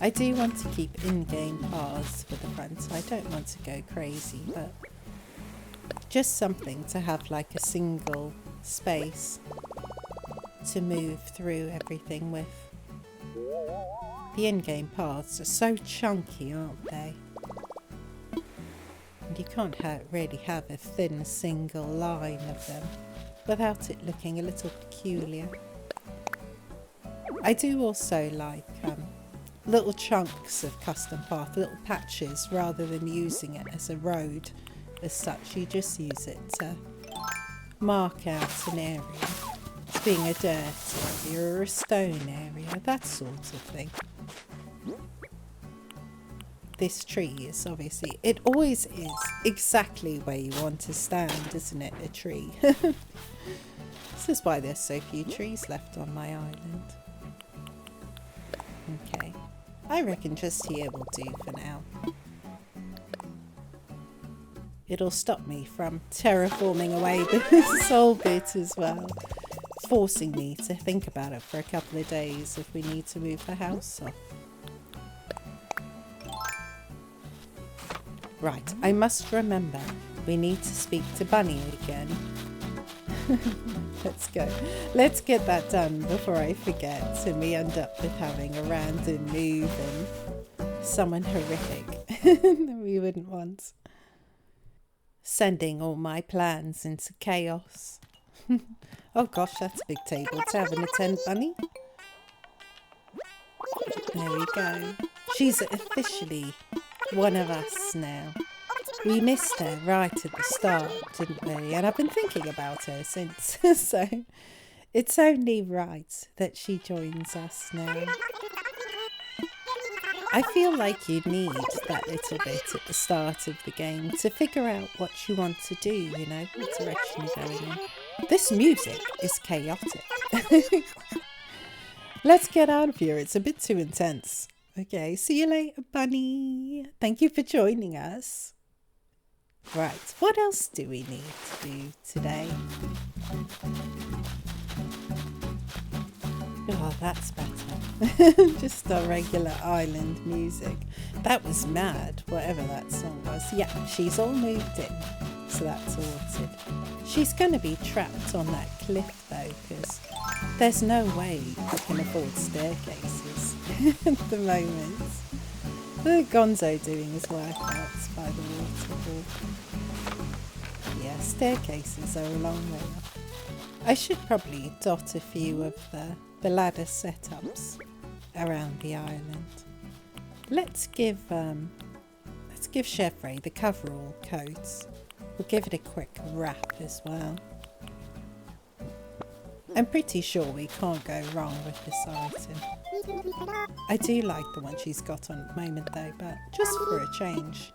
I do want to keep in-game paths for the front. I don't want to go crazy, but just something to have like a single space to move through everything with. The in-game paths are so chunky, aren't they? And you can't really have a thin single line of them without it looking a little peculiar. I do also like little chunks of custom path, little patches, rather than using it as a road as such. You just use it to mark out an area as being a dirt area or a stone area, that sort of thing. this tree is obviously, it always is exactly where you want to stand, isn't it? A tree. This is why there's so few trees left on my island. Okay, I reckon just here will do for now. It'll stop me from terraforming away the soul bit as well, forcing me to think about it for a couple of days if we need to move the house off. Right, I must remember we need to speak to Bunny again. Let's go. Let's get that done before I forget and we end up with having a random move and someone horrific that we wouldn't want. Sending all my plans into chaos. Oh gosh, that's a big table to have an attend bunny. There we go. She's officially one of us now. We missed her right at the start, didn't we? And I've been thinking about her since. So it's only right that she joins us now. I feel like you need that little bit at the start of the game to figure out what you want to do, you know, what direction you're going in. This music is chaotic. Let's get out of here. It's a bit too intense. Okay, see you later, Bunny. Thank you for joining us. Right, what else do we need to do today? Oh, that's better. Just our regular island music. That was mad, whatever that song was. Yeah, she's all moved in, so that's sorted. She's going to be trapped on that cliff though, because there's no way we can afford staircases at the moment. What are Gonzo doing his workouts by the waterfall? Yeah, staircases are a long way up. I should probably dot a few of the ladder setups around the island. Let's give Chevre the coverall coat. We'll give it a quick wrap as well. I'm pretty sure we can't go wrong with this item. I do like the one she's got on at the moment though, but just for a change.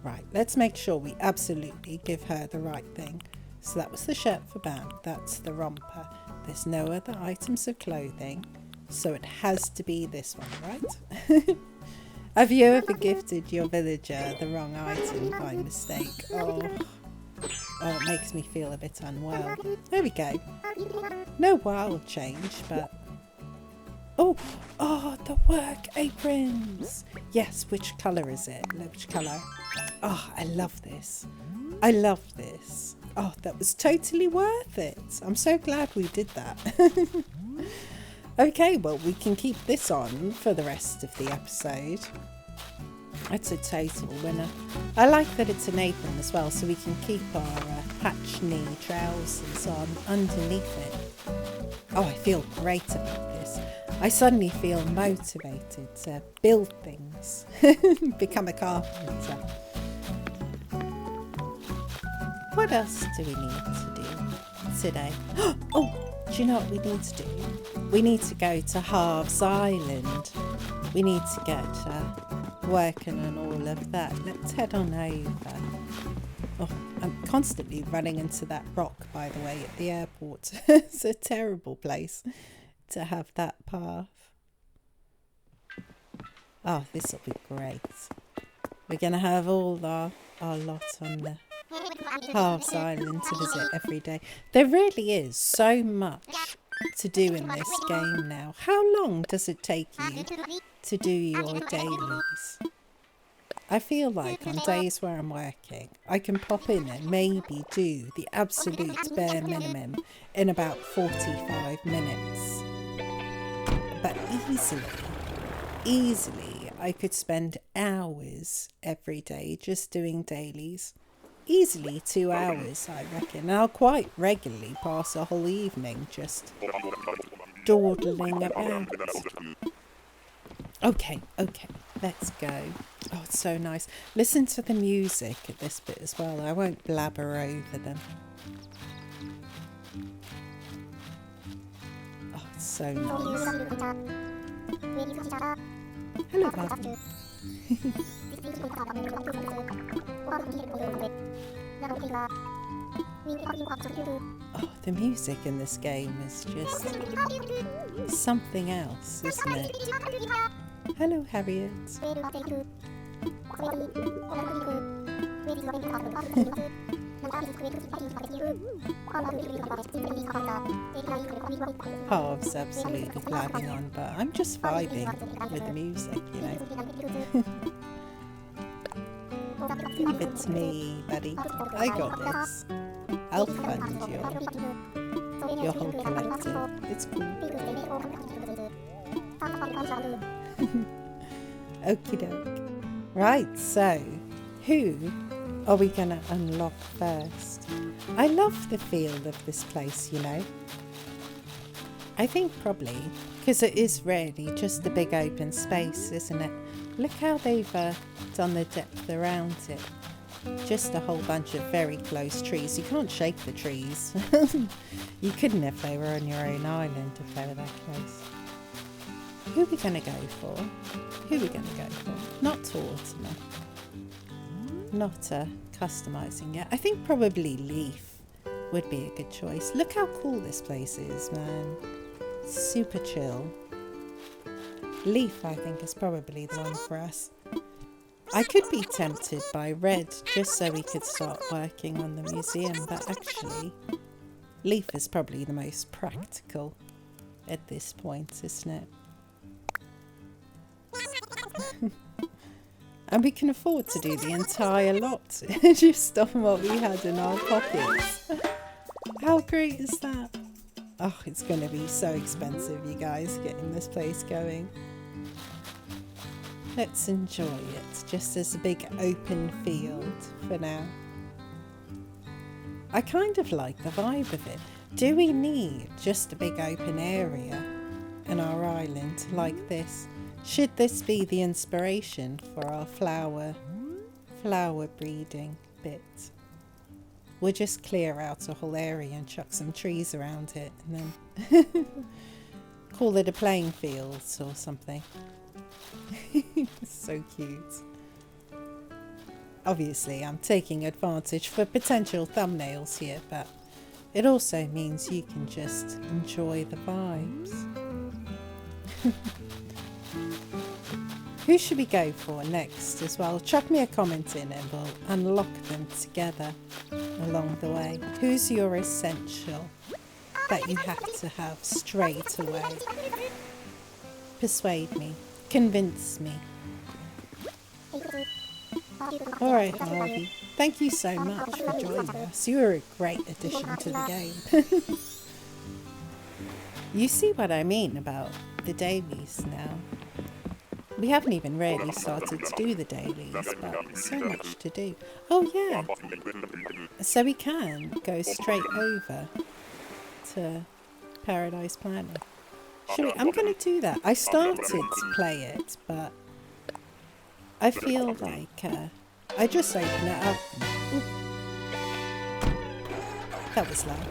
Right, let's make sure we absolutely give her the right thing. So that was the shirt for Bam, that's the romper. There's no other items of clothing, so it has to be this one, right? Have you ever gifted your villager the wrong item by mistake? Oh, it makes me feel a bit unwell. There we go. No wild change, but... Oh, the work aprons. Yes, which colour is it? Which colour? Oh, I love this. I love this. Oh, that was totally worth it. I'm so glad we did that. Okay, well, we can keep this on for the rest of the episode. It's a total winner. I like that it's an apron as well, so we can keep our patch knee trousers on underneath it. Oh, I feel great about this. I suddenly feel motivated to build things, become a carpenter. What else do we need to do today? Oh, do you know what we need to do? We need to go to Harv's Island. We need to get working on all of that. Let's head on over. Oh, I'm constantly running into that rock, by the way, at the airport. It's a terrible place to have that path. Oh, this will be great. We're going to have all our lot on the Harv's Island to visit every day. There really is so much to do in this game now. How long does it take you to do your dailies? I feel like on days where I'm working, I can pop in and maybe do the absolute bare minimum in about 45 minutes. But easily, I could spend hours every day just doing dailies. Easily 2 hours, I reckon. And I'll quite regularly pass a whole evening just dawdling about. Okay, let's go. Oh, it's so nice. Listen to the music at this bit as well. I won't blabber over them. Oh, it's so nice. Hello, Harv. Oh, the music in this game is just something else, isn't it? Hello, Harriet. Harv's absolutely blabbing on, but I'm just vibing with the music, you know. Leave it to me, buddy. I got this. I'll fund your whole collective. It's cool. Okie doke. Right, so who are we gonna unlock first? I love the feel of this place, you know. I think probably because it is really just a big open space, isn't it? Look how they've done the depth around it. Just a whole bunch of very close trees. You can't shake the trees. You couldn't if they were on your own island if they were that close. Who are we going to go for? Who are we going to go for? Not Tortimer. Not customising yet. I think probably Leaf would be a good choice. Look how cool this place is, man. Super chill. Leaf, I think, is probably the one for us. I could be tempted by Red just so we could start working on the museum, but actually Leaf is probably the most practical at this point, isn't it? And we can afford to do the entire lot just on what we had in our pockets. How great is that? Oh, it's going to be so expensive, you guys, getting this place going. Let's enjoy it just as a big open field for now. I kind of like the vibe of it. Do we need just a big open area in our island like this? Should this be the inspiration for our flower breeding bit? We'll just clear out a whole area and chuck some trees around it and then call it a playing field or something. So cute. Obviously, I'm taking advantage for potential thumbnails here, but it also means you can just enjoy the vibes. Who should we go for next as well? Chuck me a comment in and we'll unlock them together along the way. Who's your essential that you have to have straight away? Persuade me. Convince me. Alright, Harvey. Thank you so much for joining us. You were a great addition to the game. You see what I mean about the dailies now. We haven't even really started to do the dailies, but so much to do. Oh yeah, so we can go straight over to Paradise Planet. Should we? I'm going to do that. I started to play it, but I feel like I just open it up. Ooh. That was loud.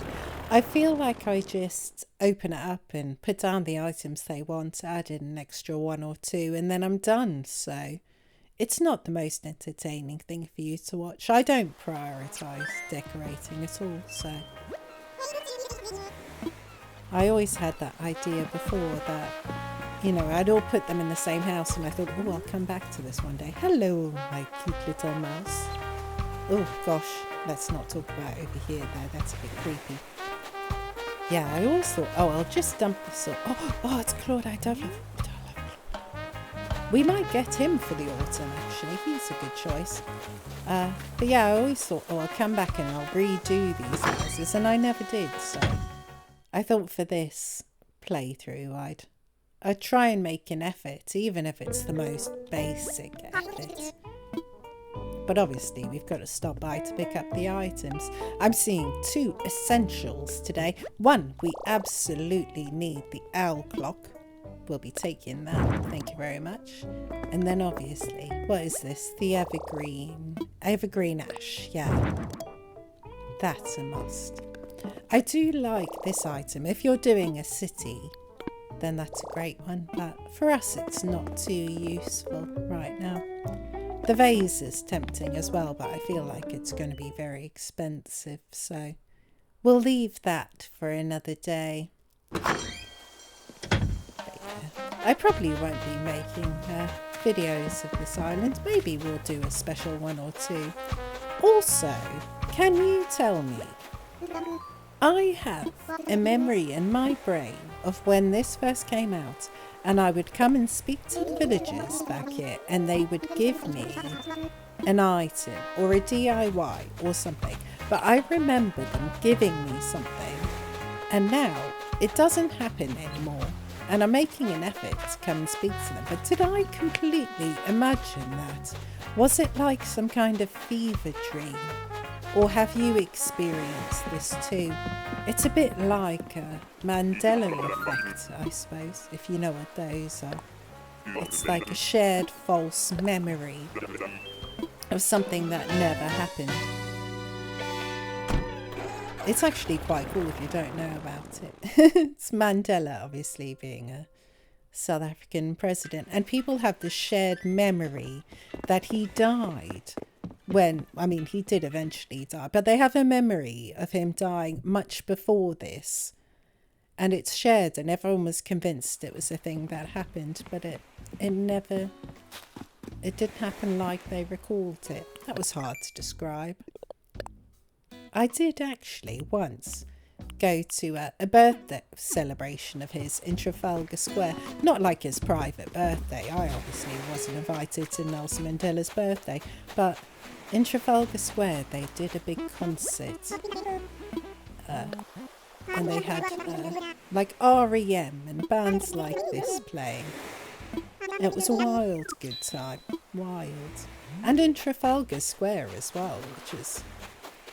I feel like I just open it up and put down the items they want, add in an extra one or two, and then I'm done. So it's not the most entertaining thing for you to watch. I don't prioritise decorating at all, so I always had that idea before that, you know, I'd all put them in the same house and I thought, oh, I'll come back to this one day. Hello, my cute little mouse. Oh gosh, let's not talk about over here though, that's a bit creepy. Yeah, I always thought, oh, I'll just dump this up. Oh, it's Claude, I don't love him. We might get him for the autumn, actually. He's a good choice. But yeah, I always thought, oh, I'll come back and I'll redo these houses, and I never did, so I thought for this playthrough, I'd try and make an effort, even if it's the most basic effort. But obviously we've got to stop by to pick up the items. I'm seeing 2 essentials today. 1, we absolutely need the owl clock. We'll be taking that, thank you very much. And then obviously, what is this? The evergreen ash, yeah. That's a must. I do like this item. If you're doing a city then that's a great one. But for us, it's not too useful right now. The vase is tempting as well, but I feel like it's going to be very expensive. So we'll leave that for another day. I probably won't be making videos of this island. Maybe we'll do a special one or two. Also, can you tell me, I have a memory in my brain of when this first came out, and I would come and speak to the villagers back here, and they would give me an item or a DIY or something. But I remember them giving me something, and now it doesn't happen anymore. And I'm making an effort to come and speak to them. But did I completely imagine that? Was it like some kind of fever dream? Or have you experienced this too? It's a bit like a Mandela effect, I suppose, if you know what those are. It's like a shared false memory of something that never happened. It's actually quite cool if you don't know about it. It's Mandela, obviously, being a South African president. And people have the shared memory that he died when, I mean, he did eventually die, but they have a memory of him dying much before this. And it's shared, and everyone was convinced it was a thing that happened, but it didn't happen like they recalled it. That was hard to describe. I did actually once go to a birthday celebration of his in Trafalgar Square. Not like his private birthday. I obviously wasn't invited to Nelson Mandela's birthday. But in Trafalgar Square they did a big concert. And they had like REM and bands like this playing. It was a wild good time. Wild. And in Trafalgar Square as well, which is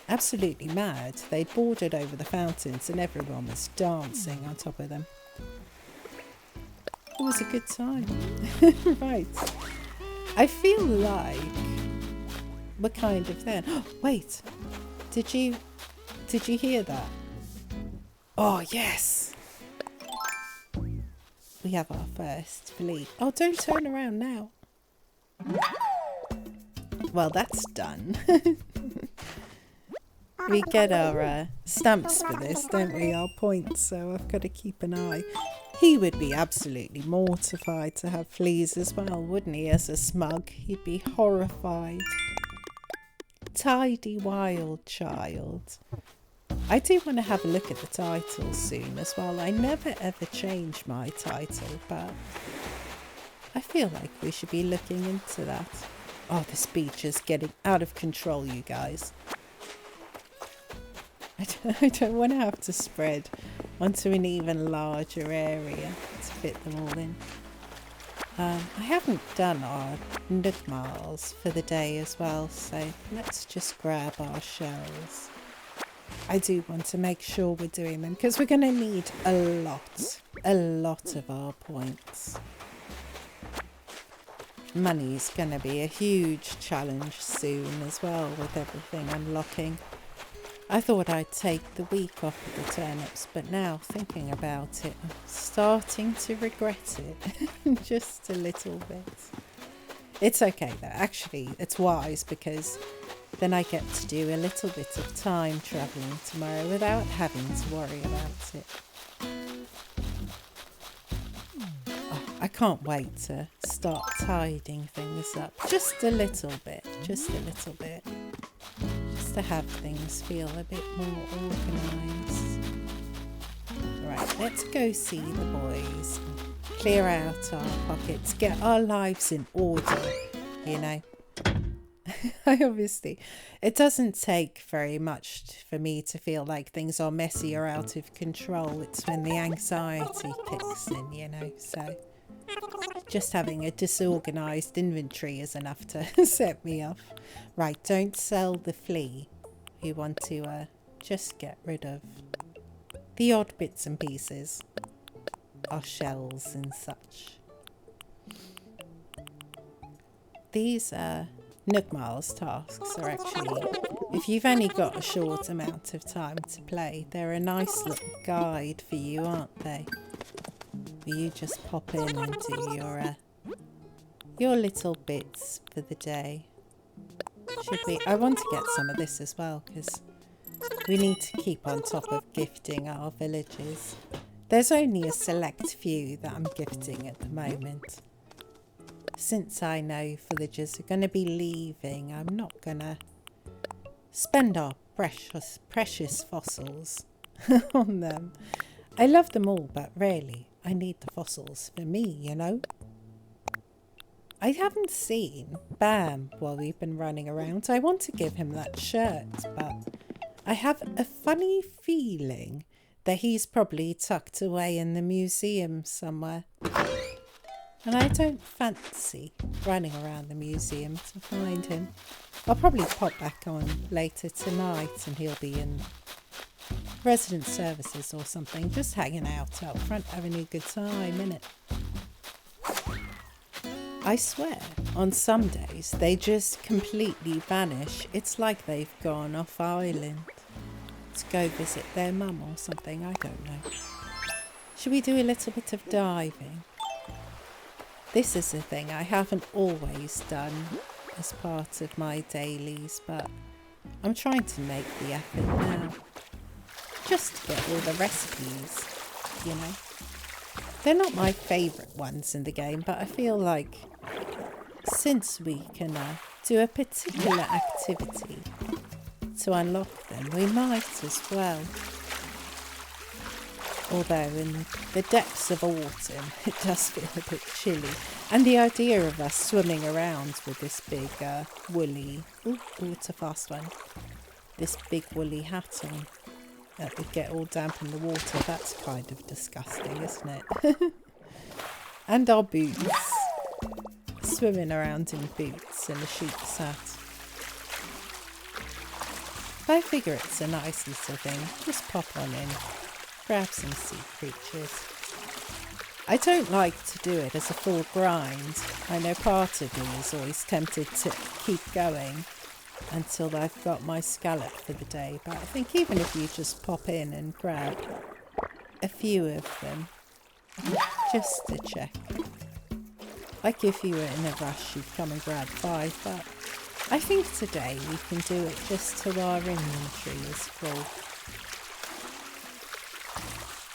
absolutely mad. They'd boarded over the fountains and everyone was dancing on top of them. It was a good time. Right. I feel like we're kind of there. Oh, wait. Did you hear that? Oh, yes. We have our first flea. Oh, don't turn around now. Well, that's done. We get our stamps for this, don't we? Our points, so I've got to keep an eye. He would be absolutely mortified to have fleas as well, wouldn't he? As a smug, he'd be horrified. Tidy wild child. I do want to have a look at the title soon as well. I never ever change my title, but I feel like we should be looking into that. Oh, this beach is getting out of control, you guys. I don't want to have to spread onto an even larger area to fit them all in. I haven't done our nook miles for the day as well, so let's just grab our shells. I do want to make sure we're doing them because we're going to need a lot of our points. Money's going to be a huge challenge soon as well with everything unlocking. I thought I'd take the week off of the turnips, but now thinking about it, I'm starting to regret it just a little bit. It's okay though, actually it's wise because then I get to do a little bit of time travelling tomorrow without having to worry about it. Oh, I can't wait to start tidying things up just a little bit, just to have things feel a bit more organised. Right, let's go see the boys, clear out our pockets, get our lives in order, you know. Obviously, it doesn't take very much for me to feel like things are messy or out of control. It's when the anxiety kicks in, you know, so just having a disorganised inventory is enough to set me off. Right, don't sell the flea. You want to just get rid of the odd bits and pieces, our shells and such. These Nook Miles tasks are actually, if you've only got a short amount of time to play, they're a nice little guide for you, aren't they? will you just pop in and do your little bits for the day? Should we? I want to get some of this as well because we need to keep on top of gifting our villages. There's only a select few that I'm gifting at the moment. Since I know villagers are going to be leaving, I'm not going to spend our precious fossils on them. I love them all, but really, I need the fossils for me, you know? I haven't seen Bam while we've been running around. I want to give him that shirt, but I have a funny feeling that he's probably tucked away in the museum somewhere. And I don't fancy running around the museum to find him. I'll probably pop back on later tonight and he'll be in resident services or something, just hanging out front, having a good time, innit? I swear, on some days they just completely vanish. It's like they've gone off island to go visit their mum or something, I don't know. Should we do a little bit of diving? This is a thing I haven't always done as part of my dailies, but I'm trying to make the effort now. Just to get all the recipes, you know. They're not my favourite ones in the game, but I feel like since we can do a particular activity to unlock them, we might as well. Although in the depths of autumn, it does feel a bit chilly. And the idea of us swimming around with this big woolly... Ooh, it's a fast one. This big woolly hat on that would get all damp in the water. That's kind of disgusting, isn't it? And our boots. Swimming around in boots and a sheep's hat. I figure it's a nice little thing. Just pop on in. Grab some sea creatures. I don't like to do it as a full grind. I know part of me is always tempted to keep going until I've got my scallop for the day, but I think even if you just pop in and grab a few of them just to check. Like if you were in a rush you'd come and grab 5, but I think today we can do it just till our inventory is full.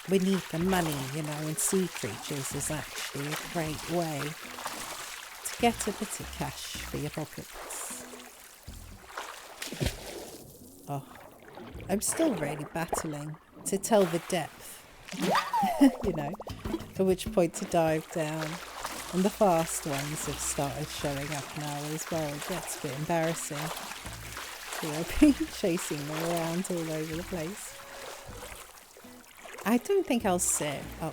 We need the money, you know, and sea creatures is actually a great way to get a bit of cash for your pockets. Oh, I'm still really battling to tell the depth, you know, at which point to dive down. And the fast ones have started showing up now as well. It gets a bit embarrassing. You know, chasing them around all over the place. I don't think I'll share. Oh,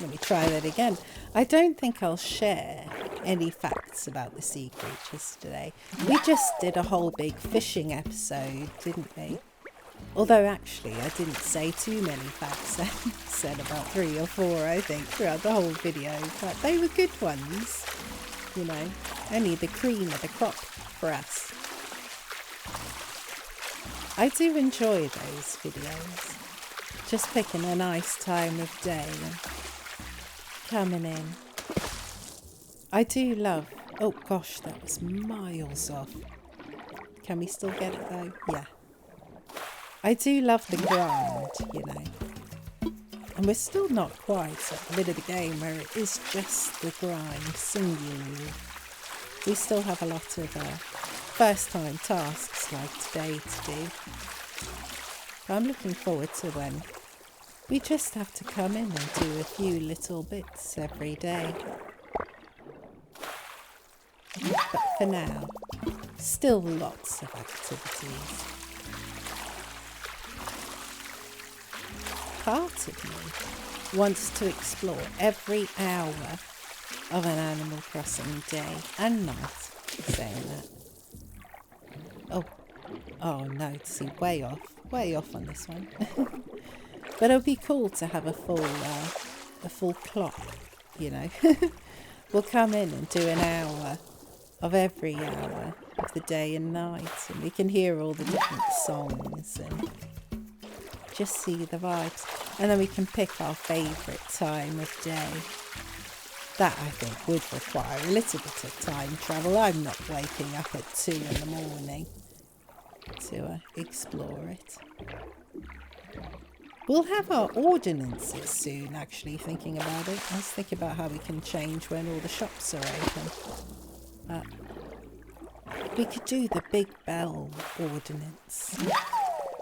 let me try that again. I don't think I'll share any facts about the sea creatures today. We just did a whole big fishing episode, didn't we? Although actually I didn't say too many facts. I said about 3 or 4, I think, throughout the whole video. But they were good ones. You know, only the cream of the crop for us. I do enjoy those videos. Just picking a nice time of day and coming in. I do love... Oh gosh, that was miles off. Can we still get it though? Yeah. I do love the grind, you know. And we're still not quite at the bit of the game where it is just the grind singularly. We still have a lot of first time tasks like today to do. But I'm looking forward to when we just have to come in and do a few little bits every day. But for now, still lots of activities. Part of me wants to explore every hour of an Animal Crossing day and night, saying that. Oh no, see, way off on this one. But it'll be cool to have a full clock, you know. We'll come in and do an hour of every hour of the day and night, and we can hear all the different songs and just see the vibes. And then we can pick our favourite time of day. That, I think, would require a little bit of time travel. I'm not waking up at 2 in the morning to explore it. We'll have our ordinances soon, actually, thinking about it. I was thinking about how we can change when all the shops are open. But we could do the Big Bell ordinance.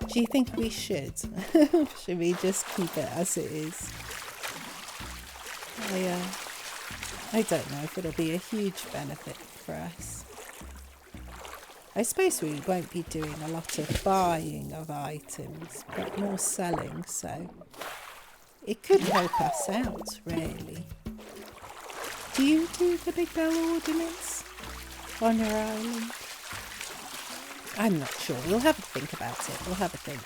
Do you think we should? Should we just keep it as it is? I don't know if it'll be a huge benefit for us. I suppose we won't be doing a lot of buying of items, but more selling, so it could help us out, really. Do you do the Big Bell ordinance on your island? I'm not sure. We'll have a think about it. We'll have a think.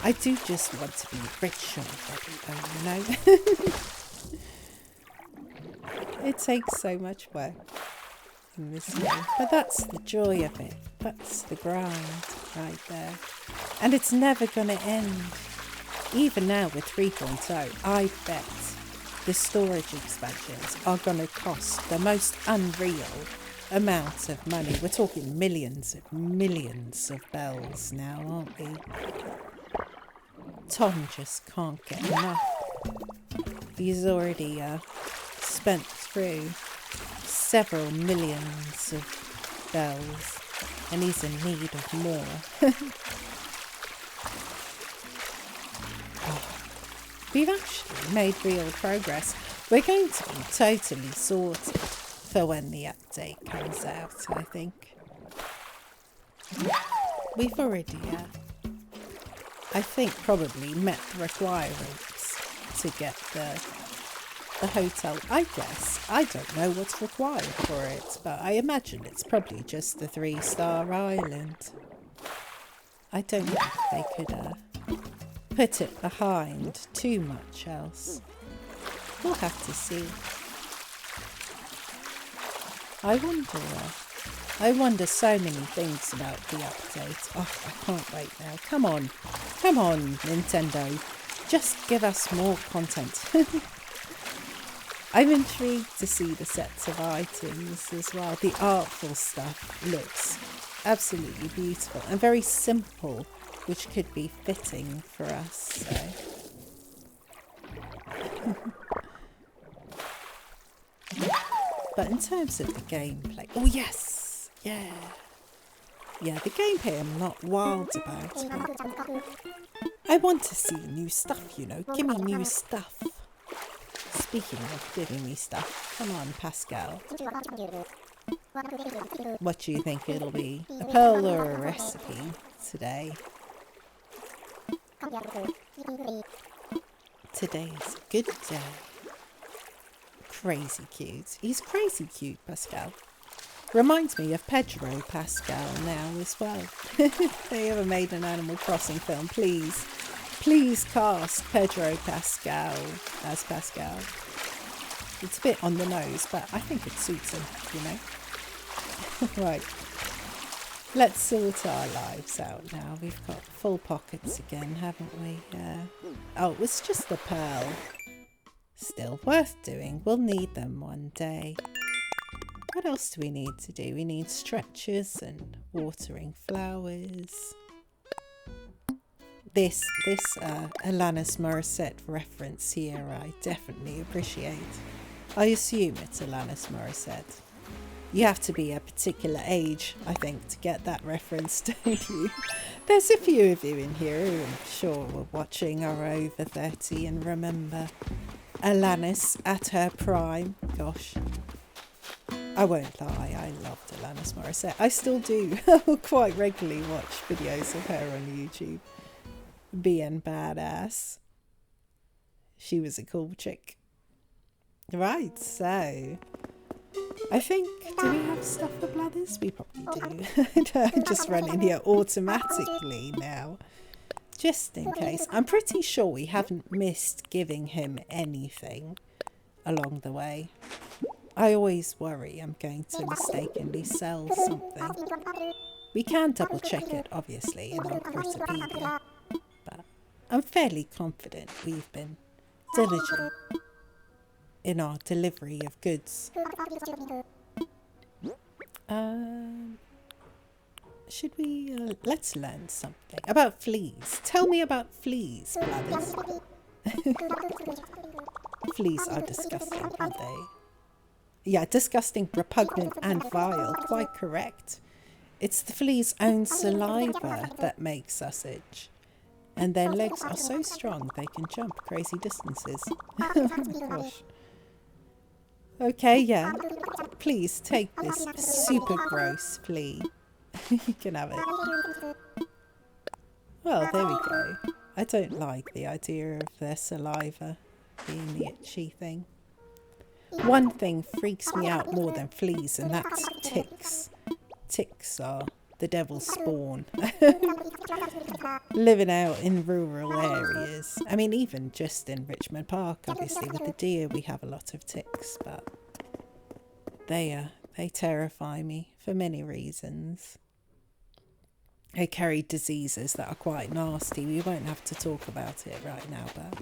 I do just want to be rich already, though, you know? It takes so much work in this game, but that's the joy of it. That's the grind right there. And it's never going to end. Even now with 3.0, I bet the storage expansions are going to cost the most unreal amount of money. We're talking millions of bells now, aren't we? Tom just can't get enough. He's already spent through several millions of bells and he's in need of more. We've actually made real progress. We're going to be totally sorted for when the update comes out, I think. We've already, I think, probably met the requirements to get the hotel. I guess. I don't know what's required for it, but I imagine it's probably just the 3-star island. I don't think they could put it behind too much else. We'll have to see. I wonder so many things about the update. Oh, I can't wait now. Come on, Nintendo. Just give us more content. I'm intrigued to see the sets of items as well. The artful stuff looks absolutely beautiful and very simple, which could be fitting for us. So. But in terms of the gameplay, oh yes, yeah, the gameplay I'm not wild about. I want to see new stuff, you know. Give me new stuff. Speaking of giving me stuff, come on, Pascal. What do you think it'll be? A pearl or a recipe today? Today is a good day. Crazy cute. He's crazy cute, Pascal. Reminds me of Pedro Pascal now as well. If they ever made an Animal Crossing film, please cast Pedro Pascal as Pascal. It's a bit on the nose, but I think it suits him, you know. Right. Let's sort our lives out now. We've got full pockets again, haven't we? Oh, it was just a pearl. Still worth doing. We'll need them one day. What else do we need to do? We need stretchers and watering flowers. This Alanis Morissette reference here I definitely appreciate. I assume it's Alanis Morissette. You have to be a particular age, I think, to get that reference, don't you? There's a few of you in here who I'm sure were watching are over 30 and remember Alanis at her prime. Gosh, I won't lie, I loved Alanis Morissette. I still do. I will quite regularly watch videos of her on YouTube. Being badass. She was a cool chick. Right, so I think, do we have stuff for Blathers? We probably do. I'm just running here automatically now. Just in case. I'm pretty sure we haven't missed giving him anything along the way. I always worry I'm going to mistakenly sell something. We can double check it, obviously, in our Crucipedia. But I'm fairly confident we've been diligent in our delivery of goods. Should we... let's learn something about fleas. Tell me about fleas, brothers. Fleas are disgusting, aren't they? Yeah, disgusting, repugnant and vile. Quite correct. It's the flea's own saliva that makes sausage. And their legs are so strong they can jump crazy distances. Oh my gosh. Okay, yeah. Please take this super gross flea. You can have it. Well, there we go. I don't like the idea of their saliva being the itchy thing. One thing freaks me out more than fleas, and that's ticks. Ticks are the devil's spawn. Living out in rural areas. I mean, even just in Richmond Park, obviously, with the deer, we have a lot of ticks, but they terrify me for many reasons. They carry diseases that are quite nasty. We won't have to talk about it right now, but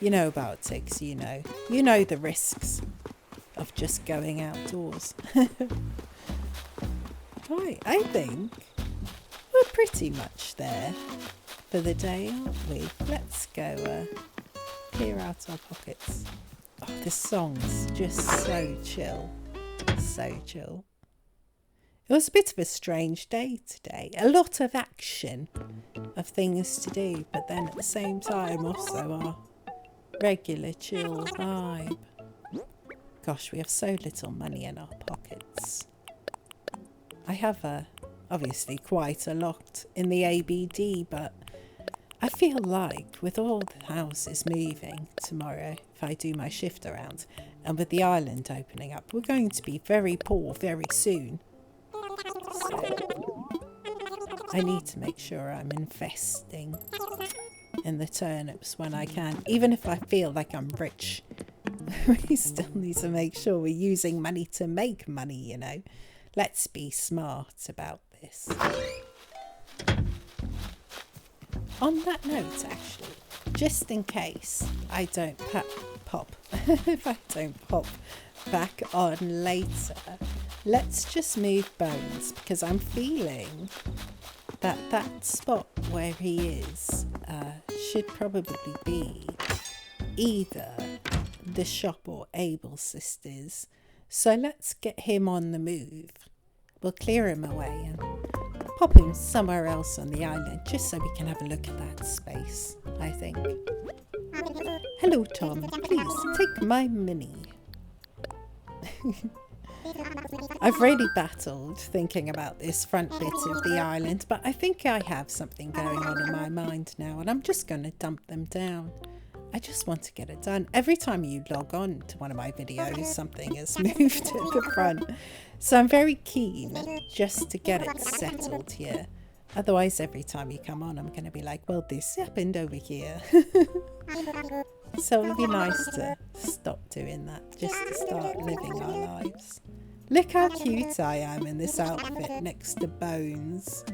you know about ticks, you know. You know the risks of just going outdoors. Right, I think we're pretty much there for the day, aren't we? Let's go clear out our pockets. Oh, this song's just so chill. So chill. It was a bit of a strange day today. A lot of action of things to do, but then at the same time also our regular chill vibe. Gosh, we have so little money in our pockets. I have obviously quite a lot in the ABD, but I feel like with all the houses moving tomorrow, if I do my shift around, and with the island opening up, we're going to be very poor very soon. So I need to make sure I'm investing in the turnips when I can. Even if I feel like I'm rich, we still need to make sure we're using money to make money, you know. Let's be smart about this. On that note, actually, just in case I don't pop, if I don't pop back on later, let's just move Bones, because I'm feeling that that spot where he is should probably be either the shop or Able Sisters. So let's get him on the move. We'll clear him away and pop him somewhere else on the island, just so we can have a look at that space, I think. Hello, Tom. Please take my mini. I've really battled thinking about this front bit of the island, but I think I have something going on in my mind now, and I'm just going to dump them down. I just want to get it done. Every time you log on to one of my videos, something has moved to the front. So I'm very keen just to get it settled here. Otherwise, every time you come on, I'm going to be like, well, this happened over here. So it would be nice to stop doing that, just to start living our lives. Look how cute I am in this outfit next to Bones.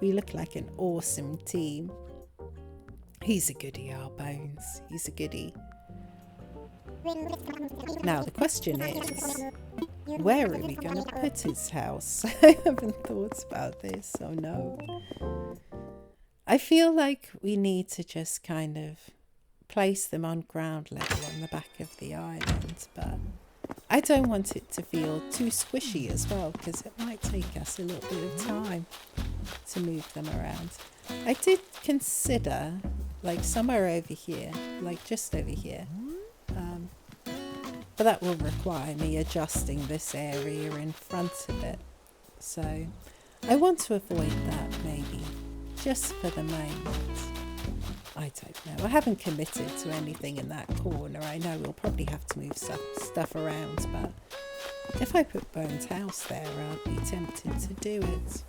We look like an awesome team. He's a goodie, our Bones. He's a goodie. Now the question is, where are we going to put his house? I haven't thought about this. Oh no. I feel like we need to just kind of place them on ground level on the back of the island, but I don't want it to feel too squishy as well, because it might take us a little bit of time to move them around. I did consider like somewhere over here, like just over here, but that will require me adjusting this area in front of it, so I want to avoid that maybe, just for the moment. I don't know. I haven't committed to anything in that corner. I know we'll probably have to move stuff around, but if I put Bones' house there, I'd be tempted to do it.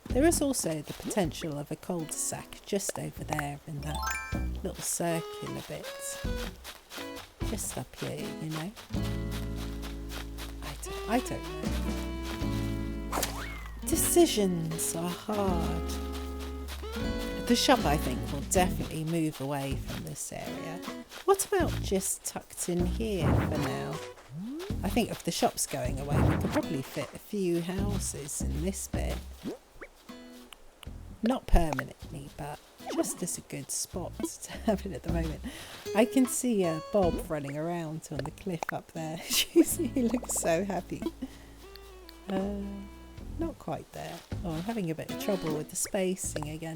There is also the potential of a cul-de-sac just over there in that little circular bit. Just up here, you know. I don't know. Decisions are hard. The shop, I think, will definitely move away from this area. What about just tucked in here for now? I think if the shop's going away, we could probably fit a few houses in this bit. Not permanently, but just as a good spot to have it at the moment. I can see Bob running around on the cliff up there. He looks so happy. Not quite there. Oh, I'm having a bit of trouble with the spacing again.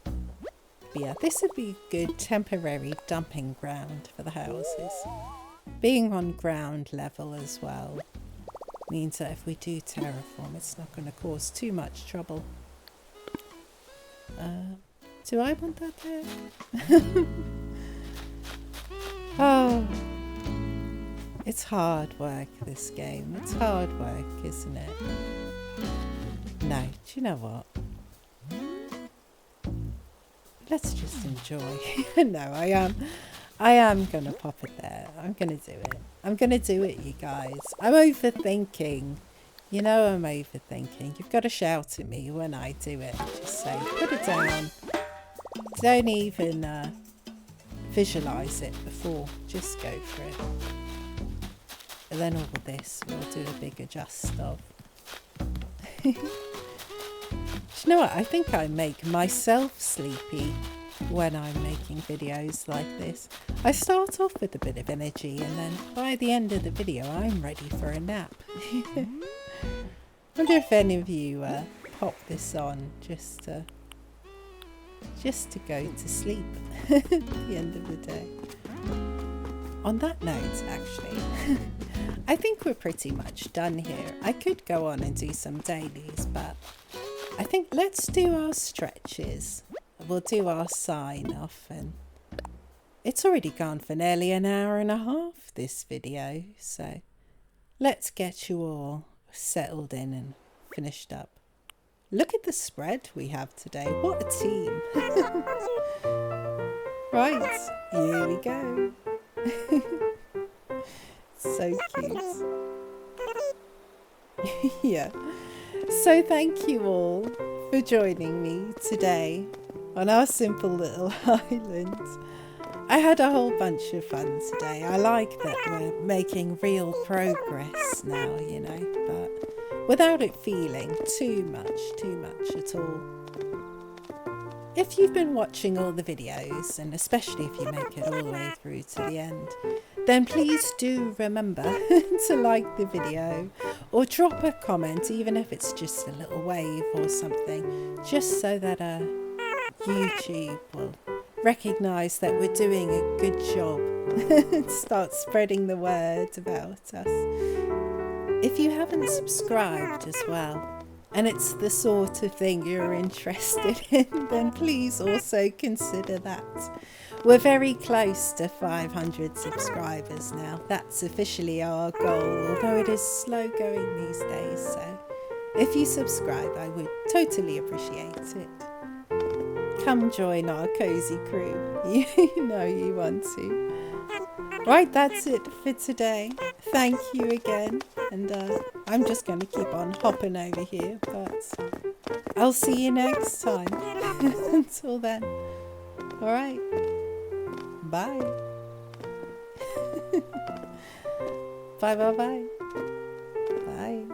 But yeah, this would be a good temporary dumping ground for the houses. Being on ground level as well means that if we do terraform, it's not going to cause too much trouble. Do I want that there? Oh, it's hard work, this game. It's hard work, isn't it? No, do you know what? Let's just enjoy. No, I am going to pop it there. I'm going to do it. I'm going to do it, you guys. I'm overthinking. You know I'm overthinking. You've got to shout at me when I do it. Just say, put it down. Don't even visualise it before. Just go for it. And then all of this we'll do a big adjust of. Do you know what? I think I make myself sleepy when I'm making videos like this. I start off with a bit of energy and then by the end of the video I'm ready for a nap. I wonder if any of you pop this on just to go to sleep at the end of the day. On that note, actually, I think we're pretty much done here. I could go on and do some dailies, but I think let's do our stretches. We'll do our sign off, and it's already gone for nearly an hour and a half, this video, so let's get you all settled in and finished up. Look at the spread we have today. What a team. Right, here we go. So cute. Yeah. So thank you all for joining me today on our simple little island. I had a whole bunch of fun today. I like that we're making real progress now, you know, but without it feeling too much at all. If you've been watching all the videos, and especially if you make it all the way through to the end, then please do remember to like the video or drop a comment, even if it's just a little wave or something, just so that YouTube will recognise that we're doing a good job and start spreading the word about us. If you haven't subscribed as well, and it's the sort of thing you're interested in, then please also consider that. We're very close to 500 subscribers now. That's officially our goal, although it is slow going these days. So if you subscribe, I would totally appreciate it. Come join our cozy crew. You know you want to. Right, that's it for today. Thank you again. And I'm just going to keep on hopping over here, but I'll see you next time. Until then. All right. Bye. Bye. Bye.